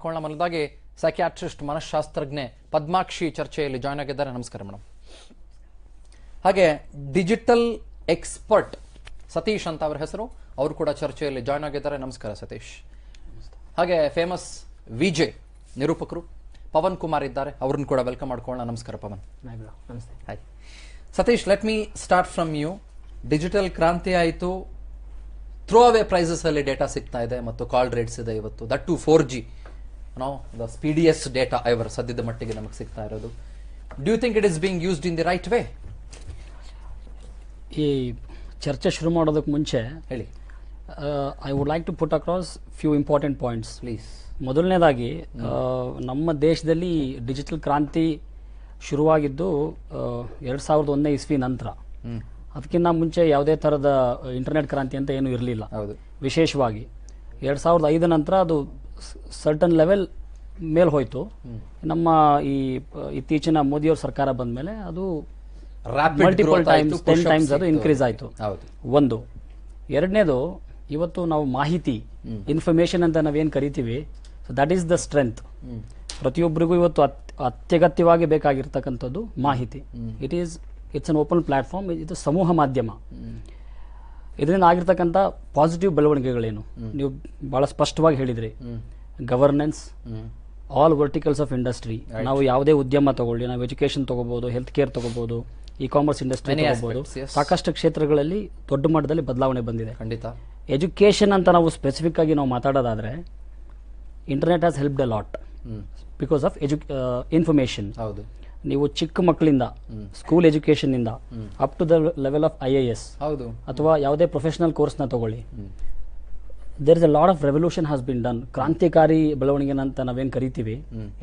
ಮಾಡ್ಕೊಳ್ಳೋಣ. ಮೊದಲಾಗಿ ಸೈಕ್ಯಾಟ್ರಿಸ್ಟ್ ಮನಃಶಾಸ್ತ್ರಜ್ಞೆ ಪದ್ಮಾಕ್ಷಿ ಚರ್ಚೆಯಲ್ಲಿ ಜಾಯ್ನ್ ಆಗಿದ್ದಾರೆ. ನಮಸ್ಕಾರ ಮೇಡಮ್. ಹಾಗೆ ಡಿಜಿಟಲ್ ಎಕ್ಸ್ಪರ್ಟ್ ಸತೀಶ್ ಅಂತ ಅವರ ಹೆಸರು, ಅವರು ಕೂಡ ಚರ್ಚೆಯಲ್ಲಿ ಜಾಯ್ನ್ ಆಗಿದ್ದಾರೆ. ನಮಸ್ಕಾರ ಸತೀಶ್. ಹಾಗೆ ಫೇಮಸ್ ವಿಜೆ ನಿರೂಪಕರು ಪವನ್ ಕುಮಾರ್ ಇದ್ದಾರೆ, ಅವ್ರನ್ನ ಕೂಡ ವೆಲ್ಕಮ್ ಮಾಡ್ಕೊಳ್ಳೋಣ. ನಮಸ್ಕಾರ ಪವನ್. ನಮಸ್ತೆ. Hi Satish, let me start from you. Digital ಕ್ರಾಂತಿ ಆಯಿತು, ಥ್ರೋ ಅವೇ ಪ್ರೈಸಸ್ ಅಲ್ಲಿ ಡೇಟಾ ಸಿಗ್ತಾ ಇದೆ ಮತ್ತು ಕಾಲ್ ರೇಟ್ಸ್ ಇದೆ ಇವತ್ತು, that to 4G the speediest data ever ಸದ್ಯದ ಮಟ್ಟಿಗೆ ನಮಗೆ ಸಿಗ್ತಾ ಇರೋದು. Do you think it is being used in the right way? ಈ ಚರ್ಚೆ ಶುರು ಮಾಡೋದಕ್ಕೆ ಮುಂಚೆ ಹೇಳಿ. I would like to put across few important points please. ಮೊದಲನೇದಾಗಿ ನಮ್ಮ ದೇಶದಲ್ಲಿ ಡಿಜಿಟಲ್ ಕ್ರಾಂತಿ ಶುರುವಾಗಿದ್ದು 2001 ಇಸ್ವಿ ನಂತರ. ಅದಕ್ಕಿಂತ ಮುಂಚೆ ಯಾವುದೇ ಥರದ ಇಂಟರ್ನೆಟ್ ಕ್ರಾಂತಿ ಅಂತ ಏನೂ ಇರಲಿಲ್ಲ. ವಿಶೇಷವಾಗಿ 2005 ನಂತರ ಅದು ಸರ್ಟನ್ ಲೆವೆಲ್ ಮೇಲೆ ಹೋಯಿತು. ನಮ್ಮ ಈ ಇತ್ತೀಚಿನ ಮೋದಿಯವ್ರ ಸರ್ಕಾರ ಬಂದ ಮೇಲೆ ಅದು ಮಲ್ಟಿಪಲ್ ಟೈಮ್ಸ್ 10 ಟೈಮ್ಸ್ ಅದು ಇನ್ಕ್ರೀಸ್ ಆಯಿತು. ಒಂದು. ಎರಡನೇದು, ಇವತ್ತು ನಾವು ಮಾಹಿತಿ, ಇನ್ಫಾರ್ಮೇಶನ್ ಅಂತ ನಾವೇನು ಕರಿತೀವಿ, so that is the strength. ಪ್ರತಿಯೊಬ್ಬರಿಗೂ ಇವತ್ತು ಅತ್ಯಗತ್ಯವಾಗಿ ಬೇಕಾಗಿರ್ತಕ್ಕಂಥದ್ದು ಮಾಹಿತಿ. It's an open platform. ಇದು ಸಮೂಹ ಮಾಧ್ಯಮ. ಇದರಿಂದ ಆಗಿರ್ತಕ್ಕಂಥ ಪಾಸಿಟಿವ್ ಬೆಳವಣಿಗೆಗಳೇನು ನೀವು ಬಹಳ ಸ್ಪಷ್ಟವಾಗಿ ಹೇಳಿದ್ರಿ. Governance, all verticals of industry. ನಾವು ಯಾವುದೇ ಉದ್ಯಮ ತಗೊಳ್ಳಿ, ನಾವು ಎಜುಕೇಶನ್ ತಗೋಬಹುದು, ಹೆಲ್ತ್ ಕೇರ್ ತಗೋಬಹುದು, ಇ ಕಾಮರ್ಸ್ ಇಂಡಸ್ಟ್ರಿ ತಗೋಬಹುದು. ಸಾಕಷ್ಟು ಕ್ಷೇತ್ರಗಳಲ್ಲಿ ದೊಡ್ಡ ಮಟ್ಟದಲ್ಲಿ ಬದಲಾವಣೆ ಬಂದಿದೆ. ಖಂಡಿತ. ಎಜುಕೇಶನ್ ಅಂತ ನಾವು ಸ್ಪೆಸಿಫಿಕ್ ಆಗಿ ನಾವು ಮಾತಾಡೋದಾದ್ರೆ, internet has helped a lot because of information. ಹೌದು. ನೀವು ಚಿಕ್ಕ ಮಕ್ಕಳಿಂದ ಸ್ಕೂಲ್ ಎಜುಕೇಶನ್ ಇಂದ up to the level of IAS ಅಥವಾ ಯಾವುದೇ ಪ್ರೊಫೆಷನಲ್ ಕೋರ್ಸ್ ನ ತಗೊಳ್ಳಿ, there is a lot of revolution has been done. ಕ್ರಾಂತಿಕಾರಿ ಬೆಳವಣಿಗೆ ಅಂತ ನಾವೇನು ಕರಿತೀವಿ,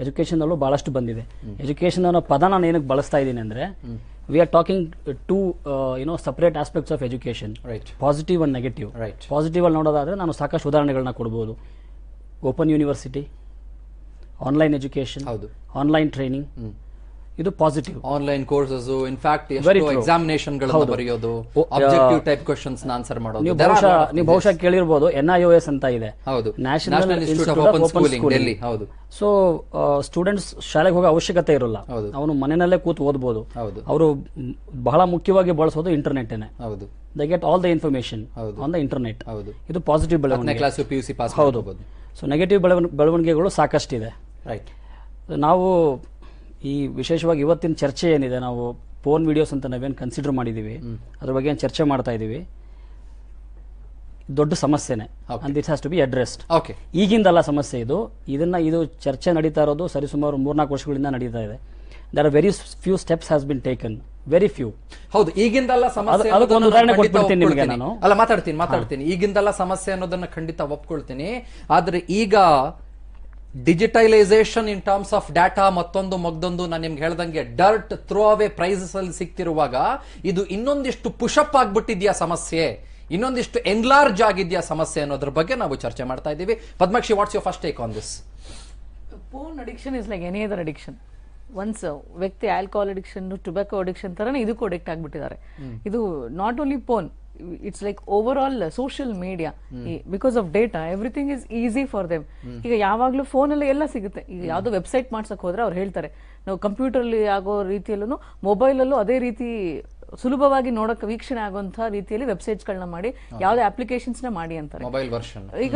ಎಜುಕೇಶನ್ ಅಲ್ಲೂ ಬಹಳಷ್ಟು ಬಂದಿದೆ. ಎಜುಕೇಶನ್ ಅನ್ನೋ ಪದ ನಾನು ಏನಕ್ಕೆ ಬಳಸ್ತಾ ಇದ್ದೀನಿ ಅಂದ್ರೆ, we are talking to separate aspects of education, positive and negative. Positive ಅಲ್ಲಿ ನೋಡೋದಾದ್ರೆ ನಾನು ಸಾಕಷ್ಟು ಉದಾಹರಣೆಗಳನ್ನ ಕೊಡ್ಬೋದು. Open university, online education, online training, ಇದು positive. Online courses, in fact examination ಗಳನ್ನು ಬರೆಯೋದು, ಆಬ್ಜೆಕ್ಟಿವ್ ಟೈಪ್ ಕ್ವೆಶ್ಚನ್ಸ್ ಆನ್ಸರ್ ಮಾಡೋದು. ನೀವು ಬಹುಶಃ ಕೇಳಿರಬಹುದು, NIOS ಅಂತ ಇದೆ, national institute of open schooling. So students ಶಾಲೆಗೆ ಹೋಗೋ ಅವಶ್ಯಕತೆ ಇರಲ್ಲ, ಅವನು ಮನೆಯಲ್ಲೇ ಕೂತು ಓದಬಹುದು. ಅವರು ಬಹಳ ಮುಖ್ಯವಾಗಿ ಬಳಸೋದು internet. They get all the information on the internet. ಇದು ಪಾಸಿಟಿವ್ ಬೆಳವಣಿಗೆ. ಹೌದು. ಸೊ ನೆಗೆಟಿವ್ ಬೆಳವಣಿಗೆಗಳು ಸಾಕಷ್ಟಿದೆ. ನಾವು ಈ ವಿಶೇಷವಾಗಿ ಇವತ್ತಿನ ಚರ್ಚೆ ಏನಿದೆ, ನಾವು ಫೋನ್ ವಿಡಿಯೋಸ್ ಅಂತ ನಾವೇನು ಕನ್ಸಿಡರ್ ಮಾಡಿದೀವಿ, ಅದ್ರ ಬಗ್ಗೆ ಏನು ಚರ್ಚೆ ಮಾಡ್ತಾ ಇದೀವಿ, ದೊಡ್ಡ ಸಮಸ್ಯೆನೆ. And it has to be addressed. ಈಗಿಂದಲ್ಲ ಸಮಸ್ಯೆ ಇದು. ಇದು ಚರ್ಚೆ ನಡೀತಾ ಇರೋದು ಸರಿಸುಮಾರು 3-4 ವರ್ಷಗಳಿಂದ ನಡೀತಾ ಇದೆ. There are very few steps has been taken, very few. ಹೌದು, ಈಗಿಂದಲ್ಲ ಸಮಸ್ಯೆ. ಅದಕ್ಕೊಂದು ಉದಾಹರಣೆ ಕೊಟ್ಬಿಡ್ತೀನಿ ನಿಮಗೆ ನಾನು. ಅಲ್ಲ, ಮಾತಾಡ್ತೀನಿ. ಈಗಿಂದಲ್ಲ ಸಮಸ್ಯೆ ಅನ್ನೋದನ್ನ ಖಂಡಿತ ಒಪ್ಕೊಳ್ತೀನಿ. ಆದ್ರೆ ಈಗ ಡಿಜಿಟೈಲೈಸೇಷನ್ ಇನ್ ಟರ್ಮ್ಸ್ ಆಫ್ ಡಾಟಾ ಮತ್ತೊಂದು ನಾನು ನಿಮ್ಗೆ ಹೇಳ್ದಂಗೆ ಡರ್ಟ್ ಥ್ರೋ ಅವೇ ಪ್ರೈಸಸ್ ಅಲ್ಲಿ ಸಿಗ್ತಿರುವಾಗ, ಇದು ಇನ್ನೊಂದಿಷ್ಟು ಪುಷಪ್ ಆಗ್ಬಿಟ್ಟಿದ್ಯಾ ಸಮಸ್ಯೆ, ಇನ್ನೊಂದಿಷ್ಟು ಎನ್ಲಾರ್ಜ್ ಆಗಿದ್ಯಾ ಸಮಸ್ಯೆ ಅನ್ನೋದ್ರ ಬಗ್ಗೆ ನಾವು ಚರ್ಚೆ ಮಾಡ್ತಾ ಇದ್ದೀವಿ. Padmakshi, what's your first take on this? Phone addiction is like any other addiction. Once ವ್ಯಕ್ತಿ ಆಲ್ಕೋಹಾಲ್ ಅಡಿಕ್ಷನ್, ಟೊಬ್ಯಾಕೋ ಅಡಿಕ್ಷನ್ ತರನೇ ಇದಕ್ಕೂ ಅಡಿಕ್ಟ್ ಆಗ್ಬಿಟ್ಟಿದ್ದಾರೆ. ಇದು not only phone, it's like overall social media. Because of data, everything is easy for them. ಈಗ ಯಾವಾಗ್ಲೂ phone ಅಲ್ಲಿ ಎಲ್ಲ ಸಿಗುತ್ತೆ. ಈಗ ಯಾವ್ದೋ ವೆಬ್ಸೈಟ್ ಮಾಡ್ಸಕ್ ಹೋದ್ರೆ ಅವ್ರು ಹೇಳ್ತಾರೆ, ನಾವು ಕಂಪ್ಯೂಟರ್ ಅಲ್ಲಿ ಆಗೋ ರೀತಿಯಲ್ಲೂ ಮೊಬೈಲ್ ಅಲ್ಲೂ ಅದೇ ರೀತಿ ಸುಲಭವಾಗಿ ನೋಡಕ್ ವೀಕ್ಷಣೆ ಆಗುವಂತಹ ರೀತಿಯಲ್ಲಿ ವೆಬ್ಸೈಟ್ಸ್ ಗಳನ್ನ ಮಾಡಿ, ಯಾವ್ದೇ ಅಪ್ಲಿಕೇಶನ್ಸ್ ನ ಮಾಡಿ ಅಂತಾರೆ. ಮೊಬೈಲ್ ವರ್ಷನ್ ಈಗ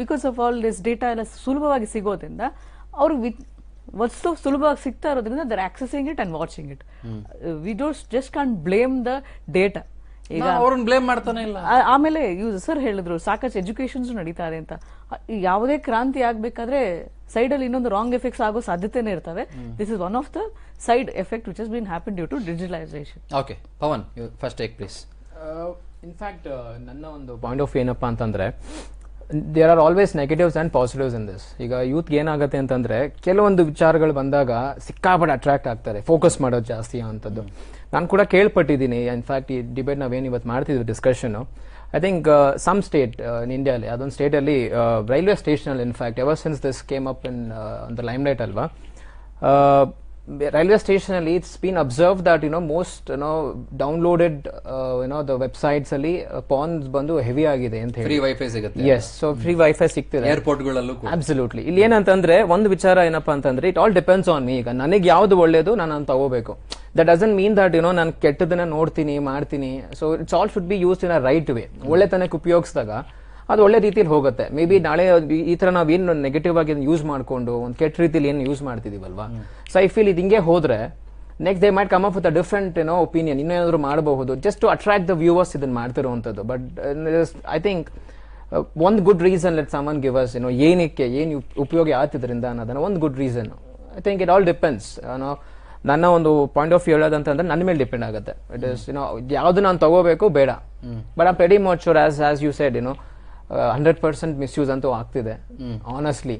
because of all this data ಎಲ್ಲ ಸುಲಭವಾಗಿ ಸಿಗೋದ್ರಿಂದ ಅವ್ರಿಗೆ ವಸ್ತು ಸುಲಭವಾಗಿ ಸಿಗ್ತಾ ಇರೋದ್ರಿಂದ their accessing it and watching it. We don't just can't blame the data. ಈಗ ಅವ್ರನ್ನ ಬ್ಲೇಮ್ ಮಾಡ್ತಾನೆ ಇಲ್ಲ. ಆಮೇಲೆ ಸರ್ ಹೇಳಿದ್ರು ಸಾಕಷ್ಟು ಎಜುಕೇಶನ್ಸ್ ನಡೀತಾ ಇದೆ ಅಂತ. ಯಾವುದೇ ಕ್ರಾಂತಿ ಆಗ್ಬೇಕಾದ್ರೆ ಸೈಡ್ ಅಲ್ಲಿ ಇನ್ನೊಂದು ರಾಂಗ್ ಎಫೆಕ್ಟ್ಸ್ ಆಗೋ ಸಾಧ್ಯತೆನೇ ಇರ್ತವೆ. This is one of the side effect which has been happen due to digitalisation. Okay Pavan, first take please. In fact ನನ್ನ ಒಂದು ಪಾಯಿಂಟ್ ಆಫ್ ಏನಪ್ಪಾ ಅಂತಂದ್ರೆ, there are always negatives and positives in this. ಈಗ youth ಏನಾಗುತ್ತೆ ಅಂತಂದ್ರೆ, ಕೆಲವೊಂದು ವಿಚಾರಗಳು ಬಂದಾಗ ಸಿಕ್ಕಾಪಟ್ಟೆ ಅಟ್ರಾಕ್ಟ್ ಆಗ್ತಾರೆ, ಫೋಕಸ್ ಮಾಡೋದು ಜಾಸ್ತಿ ಅಂತದ್ದು. ನಾನು ಕೂಡ ಕೇಳ್ಪಟ್ಟಿದ್ದೀನಿ. ಇನ್ಫ್ಯಾಕ್ಟ್ ಈ ಡಿಬೇಟ್ ನಾವೇನು ಇವತ್ತು ಮಾಡ್ತಿದ್ವಿ discussion, I think some state in ಇಂಡಿಯಾಲಿ, ಅದೊಂದು ಸ್ಟೇಟಲ್ಲಿ ರೈಲ್ವೆ ಸ್ಟೇಷನ್ ಅಲ್ಲಿ, in fact ever since this came up in the lime light ಅಲ್ವಾ, ರೈಲ್ವೆ ಸ್ಟೇಷನ್ ಅಲ್ಲಿ it's been observe that most downloaded the websites ಅಲ್ಲಿ ಪಾನ್ಸ್ ಬಂದು ಹೆವಿ ಆಗಿದೆ ಅಂತ ಫ್ರೀ ಹೇಳಿ. ವೈಫೈ ಸಿಗುತ್ತೆ. ಎಸ್, ಸೊ ಫ್ರೀ ವೈಫೈ ಸಿಗ್ತಿದೆ ಏರ್ಪೋರ್ಟ್ ಗಳಲ್ಲೂ ಕೂಡ. ಅಬ್ಸಲ್ಯೂಟ್ಲಿ. ಇಲ್ಲಿ ಏನಂತಂದ್ರೆ ಒಂದು ವಿಚಾರ ಏನಪ್ಪಾ ಅಂತಂದ್ರೆ it all depends on me. ಈಗ ನನಗೆ ಯಾವ್ದು ಒಳ್ಳೇದು ನಾನು ತಗೋಬೇಕು. ದಟ್ ಡಸಂಟ್ ಮೀನ್ ದಟ್ ನಾನು ಕೆಟ್ಟದನ್ನ ನೋಡ್ತೀನಿ ಮಾಡ್ತೀನಿ. So it's all should be used in a right way. ಒಳ್ಳೆತನಕ್ಕೆ ಉಪಯೋಗಿಸಿದಾಗ ಅದು ಒಳ್ಳೆ ರೀತಿಯಲ್ಲಿ ಹೋಗುತ್ತೆ. ಮೇ ಬಿ ನಾಳೆ ಈ ತರ ನಾವೇನು ನೆಗೆಟಿವ್ ಆಗಿ ಯೂಸ್ ಮಾಡ್ಕೊಂಡು ಒಂದು ಕೆಟ್ಟ ರೀತಿಯಲ್ಲಿ ಏನು ಯೂಸ್ ಮಾಡ್ತಿದೀವಲ್ವಾ. ಸೊ ಐ ಫೀಲ್ ಇದು ಹಿಂಗೆ ಹೋದ್ರೆ next they might come up with a different opinion. ಇನ್ನೇನಾದ್ರು ಮಾಡಬಹುದು just to attract the viewers ಇದನ್ನ ಮಾಡ್ತಿರುವಂತದ್ದು. ಬಟ್ ಐ ಥಿಂಕ್ ಒಂದು good reason let someone give us ಏನಕ್ಕೆ ಏನು ಉಪಯೋಗ ಆಗ್ತಿದ್ರಿಂದ ಅನ್ನೋದನ್ನ ಒಂದು good reason. I think it all depends. ನನ್ನ ಒಂದು ಪಾಯಿಂಟ್ ಆಫ್ ವ್ಯೂ ಹೇಳೋದಂತಂದ್ರೆ ನನ್ನ ಮೇಲೆ ಡಿಪೆಂಡ್ ಆಗುತ್ತೆ. ಇಟ್ ಇಸ್ ಯಾವ್ದು ನಾನು ತಗೋಬೇಕು ಬೇಡ. But I very much sure as you said 100% misuse ಅಂತೂ ಆಗ್ತಿದೆ ಆನೆಸ್ಟ್ಲಿ.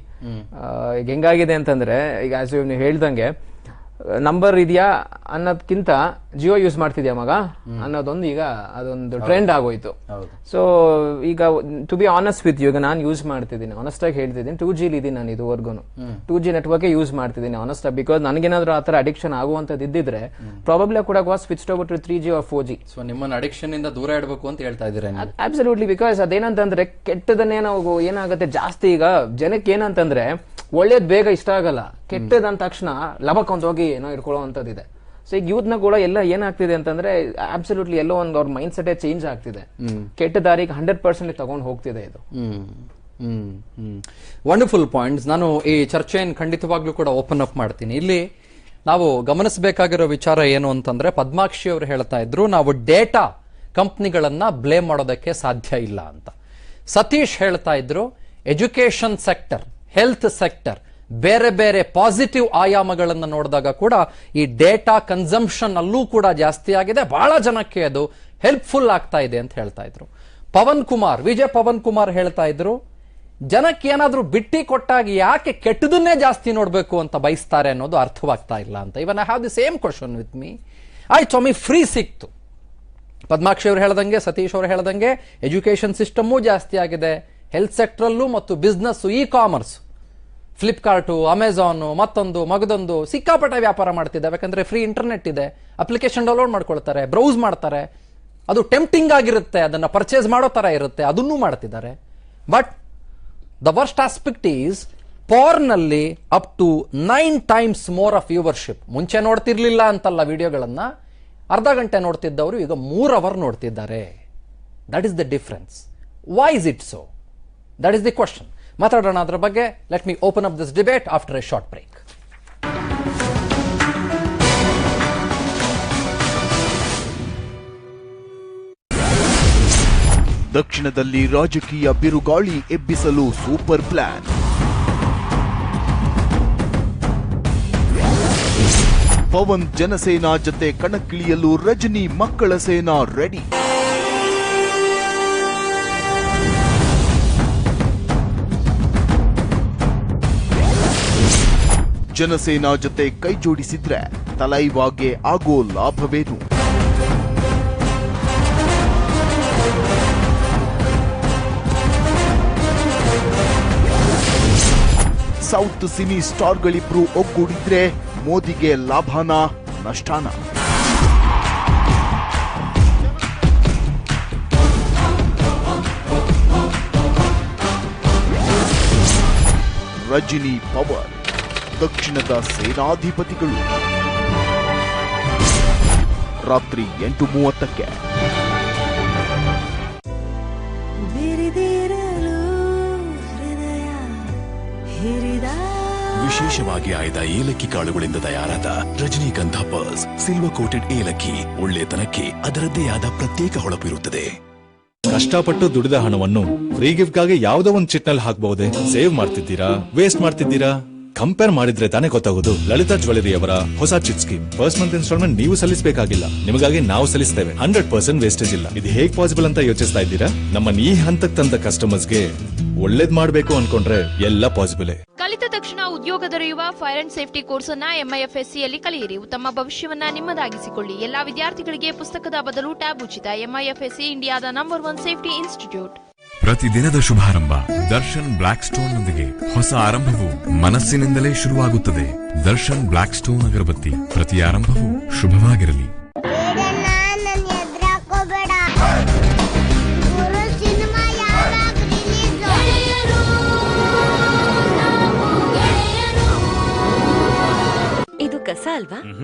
ಈಗ ಹೆಂಗಾಗಿದೆ ಅಂತಂದ್ರೆ ಈಗ ಆಸ್ ನೀವು ಹೇಳ್ದಂಗೆ ನಂಬರ್ ಇದೆಯಾ ಅನ್ನೋದಕ್ಕಿಂತ ಜಿಯೋ ಯೂಸ್ ಮಾಡ್ತಿದ್ಯಾ ಮಗ ಅನ್ನೋದೊಂದು ಈಗ ಅದೊಂದು ಟ್ರೆಂಡ್ ಆಗೋಯ್ತು. ಸೊ ಈಗ to be honest with you, ಈಗ ನಾನು ಯೂಸ್ ಮಾಡ್ತಿದ್ದೀನಿ, ಆನೆಸ್ಟ್ ಆಗಿ ಹೇಳ್ತಿದ್ದೀನಿ, 2G ಇದೀನಿ ನಾನು ಇದುವರೆಗೂ. 2G ನೆಟ್ವರ್ಕ್ ಯೂಸ್ ಮಾಡ್ತಿದ್ದೀನಿ ಆನೆಸ್ಟ್ ಆಗಿ. ಬಿಕಾಸ್ ನನಗೇನಾದ್ರೂ ಆ ತರ ಅಡಿಕ್ಷನ್ ಆಗುವಂತದ್ದು ಇದ್ದಿದ್ರೆ ಪ್ರಾಬಬ್ಲಿ ಕೂಡ switch over to 3G or 4G. So ನಿಮ್ಮನ್ನ ಅಡಿಕ್ಷನ್ ಇಂದ ದೂರ ಇಡಬೇಕು ಅಂತ ಹೇಳ್ತಾ ಇದ್ದೀರಾ? ಅಬ್ಸಲ್ಯೂಟ್ಲಿ. ಬಿಕಾಸ್ ಅದೇನಂತಂದ್ರೆ ಕೆಟ್ಟದನ್ನೇ ನಾವು ಏನಾಗುತ್ತೆ ಜಾಸ್ತಿ ಈಗ ಜನಕ್ಕೆ ಏನಂತಂದ್ರೆ ಒಳ್ಳೇದ್ ಬೇಗ ಇಷ್ಟ ಆಗಲ್ಲ, ಕೆಟ್ಟದಂದ ತಕ್ಷಣ ಲಬಕೊಂಡ್ ಹೋಗಿ ಇಟ್ಕೊಳ್ಳೋ ಅಂತದಿದೆ. ಸೊ ಈಗ ಯೂತ್ನ ಕೂಡ ಎಲ್ಲ ಏನಾಗ್ತಿದೆ ಅಂತಂದ್ರೆ ಅಬ್ಸಲ್ಯೂಟ್ಲಿ ಎಲ್ಲೋ ಒಂದು ಅವ್ರ ಮೈಂಡ್ ಸೆಟ್ ಚೇಂಜ್ ಆಗ್ತಿದೆ. ಕೆಟ್ಟ ದಾರಿಗೆ 100% ತಗೊಂಡು ಹೋಗ್ತಿದೆ ಇದು. Wonderful points. ನಾನು ಈ ಚರ್ಚೆಯನ್ನು ಖಂಡಿತವಾಗ್ಲೂ ಕೂಡ ಓಪನ್ ಅಪ್ ಮಾಡ್ತೀನಿ. ಇಲ್ಲಿ ನಾವು ಗಮನಿಸಬೇಕಾಗಿರೋ ವಿಚಾರ ಏನು ಅಂತಂದ್ರೆ, ಪದ್ಮಾಕ್ಷಿ ಅವರು ಹೇಳ್ತಾ ಇದ್ರು ನಾವು ಡೇಟಾ ಕಂಪ್ನಿಗಳನ್ನ ಬ್ಲೇಮ್ ಮಾಡೋದಕ್ಕೆ ಸಾಧ್ಯ ಇಲ್ಲ ಅಂತ. ಸತೀಶ್ ಹೇಳ್ತಾ ಇದ್ರು ಎಜುಕೇಶನ್ ಸೆಕ್ಟರ್, ಹೆಲ್ತ್ ಸೆಕ್ಟರ್, ಬೇರೆ ಬೇರೆ ಪಾಸಿಟಿವ್ ಆಯಾಮಗಳನ್ನು ನೋಡಿದಾಗ ಕೂಡ ಈ ಡೇಟಾ ಕನ್ಸಂಪ್ಷನ್ ಅಲ್ಲೂ ಕೂಡ ಜಾಸ್ತಿ ಆಗಿದೆ, ಬಹಳ ಜನಕ್ಕೆ ಅದು ಹೆಲ್ಪ್ಫುಲ್ ಆಗ್ತಾ ಇದೆ ಅಂತ ಹೇಳ್ತಾ ಇದ್ರು. ಪವನ್ ಕುಮಾರ್, ವಿಜಯ್ ಪವನ್ ಕುಮಾರ್ ಹೇಳ್ತಾ ಇದ್ರು ಜನಕ್ಕೆ ಏನಾದ್ರೂ ಬಿಟ್ಟಿ ಕೊಟ್ಟಾಗ ಯಾಕೆ ಕೆಟ್ಟದನ್ನೇ ಜಾಸ್ತಿ ನೋಡ್ಬೇಕು ಅಂತ ಬಯಸ್ತಾರೆ ಅನ್ನೋದು ಅರ್ಥವಾಗ್ತಾ ಇಲ್ಲ ಅಂತ. Even I have the same question with me. ಆಯ್ತು ಸ್ವಾಮಿ, ಫ್ರೀ ಸಿಕ್ತು. ಪದ್ಮಾಕ್ಷಿ ಅವರು ಹೇಳ್ದಂಗೆ, ಸತೀಶ್ ಅವರು ಹೇಳ್ದಂಗೆ ಎಜುಕೇಶನ್ ಸಿಸ್ಟಮೂ ಜಾಸ್ತಿ ಆಗಿದೆ, ಹೆಲ್ತ್ ಸೆಕ್ಟರಲ್ಲೂ ಮತ್ತು business, E commerce, Flipkart, Amazon, ಮತ್ತೊಂದು ಮಗದೊಂದು ಸಿಕ್ಕಾಪಟ್ಟೆ ವ್ಯಾಪಾರ ಮಾಡ್ತಿದ್ದಾವೆ. ಯಾಕಂದ್ರೆ ಫ್ರೀ ಇಂಟರ್ನೆಟ್ ಇದೆ, ಅಪ್ಲಿಕೇಶನ್ ಡೌನ್ಲೋಡ್ ಮಾಡ್ಕೊಳ್ತಾರೆ, ಬ್ರೌಸ್ ಮಾಡ್ತಾರೆ, ಅದು ಟೆಂಪ್ಟಿಂಗ್ ಆಗಿರುತ್ತೆ, ಅದನ್ನ ಪರ್ಚೇಸ್ ಮಾಡೋ ತರ ಇರುತ್ತೆ, ಅದನ್ನೂ ಮಾಡ್ತಿದ್ದಾರೆ. But the worst aspect is porn ಅಲ್ಲಿ up to 9 times more of viewership. ಮುಂಚೆ ನೋಡ್ತಿರ್ಲಿಲ್ಲ ಅಂತಲ್ಲ ವಿಡಿಯೋಗಳನ್ನ, ಅರ್ಧ ಗಂಟೆ ನೋಡ್ತಿದ್ದವರು ಈಗ 3 hour ನೋಡ್ತಿದ್ದಾರೆ. That is the difference. Why is it so? That is the question. ಮಾತಾಡೋಣ ಅದರ ಬಗ್ಗೆ. Let me open up this debate after a short break. ದಕ್ಷಿಣದಲ್ಲಿ ರಾಜಕೀಯ ಬಿರುಗಾಳಿ ಎಬ್ಬಿಸಲು ಸೂಪರ್ ಪ್ಲಾನ್. ಪವನ್ ಜನಸೇನಾ ಜತೆ ಕಣಕ್ಕಿಳಿಯಲು ರಜನಿ ಮಕ್ಕಳ ಸೇನಾ ರೆಡಿ. ಜನಸೇನಾ ಜತೆ ಕೈ ಜೋಡಿಸಿದ್ರೆ ತಲೈವಾಗೆ ಆಗೋ ಲಾಭವೇನು? ಸೌತ್ ಸಿನಿ ಸ್ಟಾರ್ಗಳಿಬ್ರು ಒಗ್ಗೂಡಿದ್ರೆ ಮೋದಿಗೆ ಲಾಭನ ನಷ್ಟಾನ? ರಜನಿ ಪವರ್, ದಕ್ಷಿಣದ ಸೇನಾಧಿಪತಿಗಳು. ರಾತ್ರಿ 8:30ಕ್ಕೆ. ವಿಶೇಷವಾಗಿ ಆಯ್ದ ಏಲಕ್ಕಿ ಕಾಳುಗಳಿಂದ ತಯಾರಾದ ರಜನಿಗಂಧ ಪರ್ಸ್, ಸಿಲ್ವರ್ ಕೋಟೆಡ್ ಏಲಕ್ಕಿ. ಒಳ್ಳೆತನಕ್ಕೆ ಅದರದ್ದೇ ಆದ ಪ್ರತ್ಯೇಕ ಹೊಳಪು ಇರುತ್ತದೆ. ಕಷ್ಟಪಟ್ಟು ದುಡಿದ ಹಣವನ್ನು ಫ್ರೀ ಗಿಫ್ಟ್ಗಾಗಿ ಯಾವುದೋ ಒಂದು ಚಿಟ್ನಲ್ಲಿ ಹಾಕಬಹುದೇ? ಸೇವ್ ಮಾಡ್ತಿದ್ದೀರಾ, ವೇಸ್ಟ್ ಮಾಡ್ತಿದ್ದೀರಾ? ಕಂಪೇರ್ ಮಾಡಿದ್ರೆ ತಾನೇ ಗೊತ್ತಾಗೋದು. ಲಲಿತಾ ಜ್ಯುವೆಲರಿ ಅವರ ಹೊಸ chit scheme. First month instalment ನೀವು ಸಲ್ಲಿಸಬೇಕಾಗಿಲ್ಲ, ನಿಮಗಾಗಿ ನಾವು ಸಲ್ಲಿಸ್ತೇವೆ. 100% ವೇಸ್ಟೇಜ್ ಇಲ್ಲ. ಇದು ಹೇಗ್ ಪಾಸಿಬಲ್ ಅಂತ ಯೋಚಿಸ್ತಾ ಇದ್ದೀರಾ? ನಮ್ಮನ್ನ ಈ ಹಂತಕ್ಕೆ ತಂದ ಕಸ್ಟಮರ್ಸ್ಗೆ ಒಳ್ಳೇದ್ ಮಾಡ್ಬೇಕು ಅನ್ಕೊಂಡ್ರೆ ಎಲ್ಲ ಪಾಸಿಬಲ್. ಕಲಿತ ತಕ್ಷಣ ಉದ್ಯೋಗ ದೊರೆಯುವ ಫೈರ್ ಅಂಡ್ ಸೇಫ್ಟಿ ಕೋರ್ಸ್ ಅನ್ನ MIFSCಯಲ್ಲಿ ಕಲಿಯಿರಿ. ಉತ್ತಮ ಭವಿಷ್ಯವನ್ನ ನಿಮ್ಮದಾಗಿಸಿಕೊಳ್ಳಿ. ಎಲ್ಲಾ ವಿದ್ಯಾರ್ಥಿಗಳಿಗೆ ಪುಸ್ತಕದ ಬದಲು ಟ್ಯಾಬ್ ಉಚಿತ. MIFSC ಇಂಡಿಯಾದ ನಂಬರ್ 1 ಸೇಫ್ಟಿ ಇನ್ಸ್ಟಿಟ್ಯೂಟ್. ಪ್ರತಿದಿನದ ಶುಭಾರಂಭ ದರ್ಶನ್ ಬ್ಲಾಕ್ ಸ್ಟೋನ್ ನೊಂದಿಗೆ ಹೊಸ ಆರಂಭವು ಮನಸ್ಸಿನಿಂದಲೇ ಶುರುವಾಗುತ್ತದೆ. ದರ್ಶನ್ ಬ್ಲಾಕ್ ಸ್ಟೋನ್ ಅಗರಬತ್ತಿ, ಪ್ರತಿ ಆರಂಭವು ಶುಭವಾಗಿರಲಿ. ಇದು ಕಸ ಅಲ್ವಾ?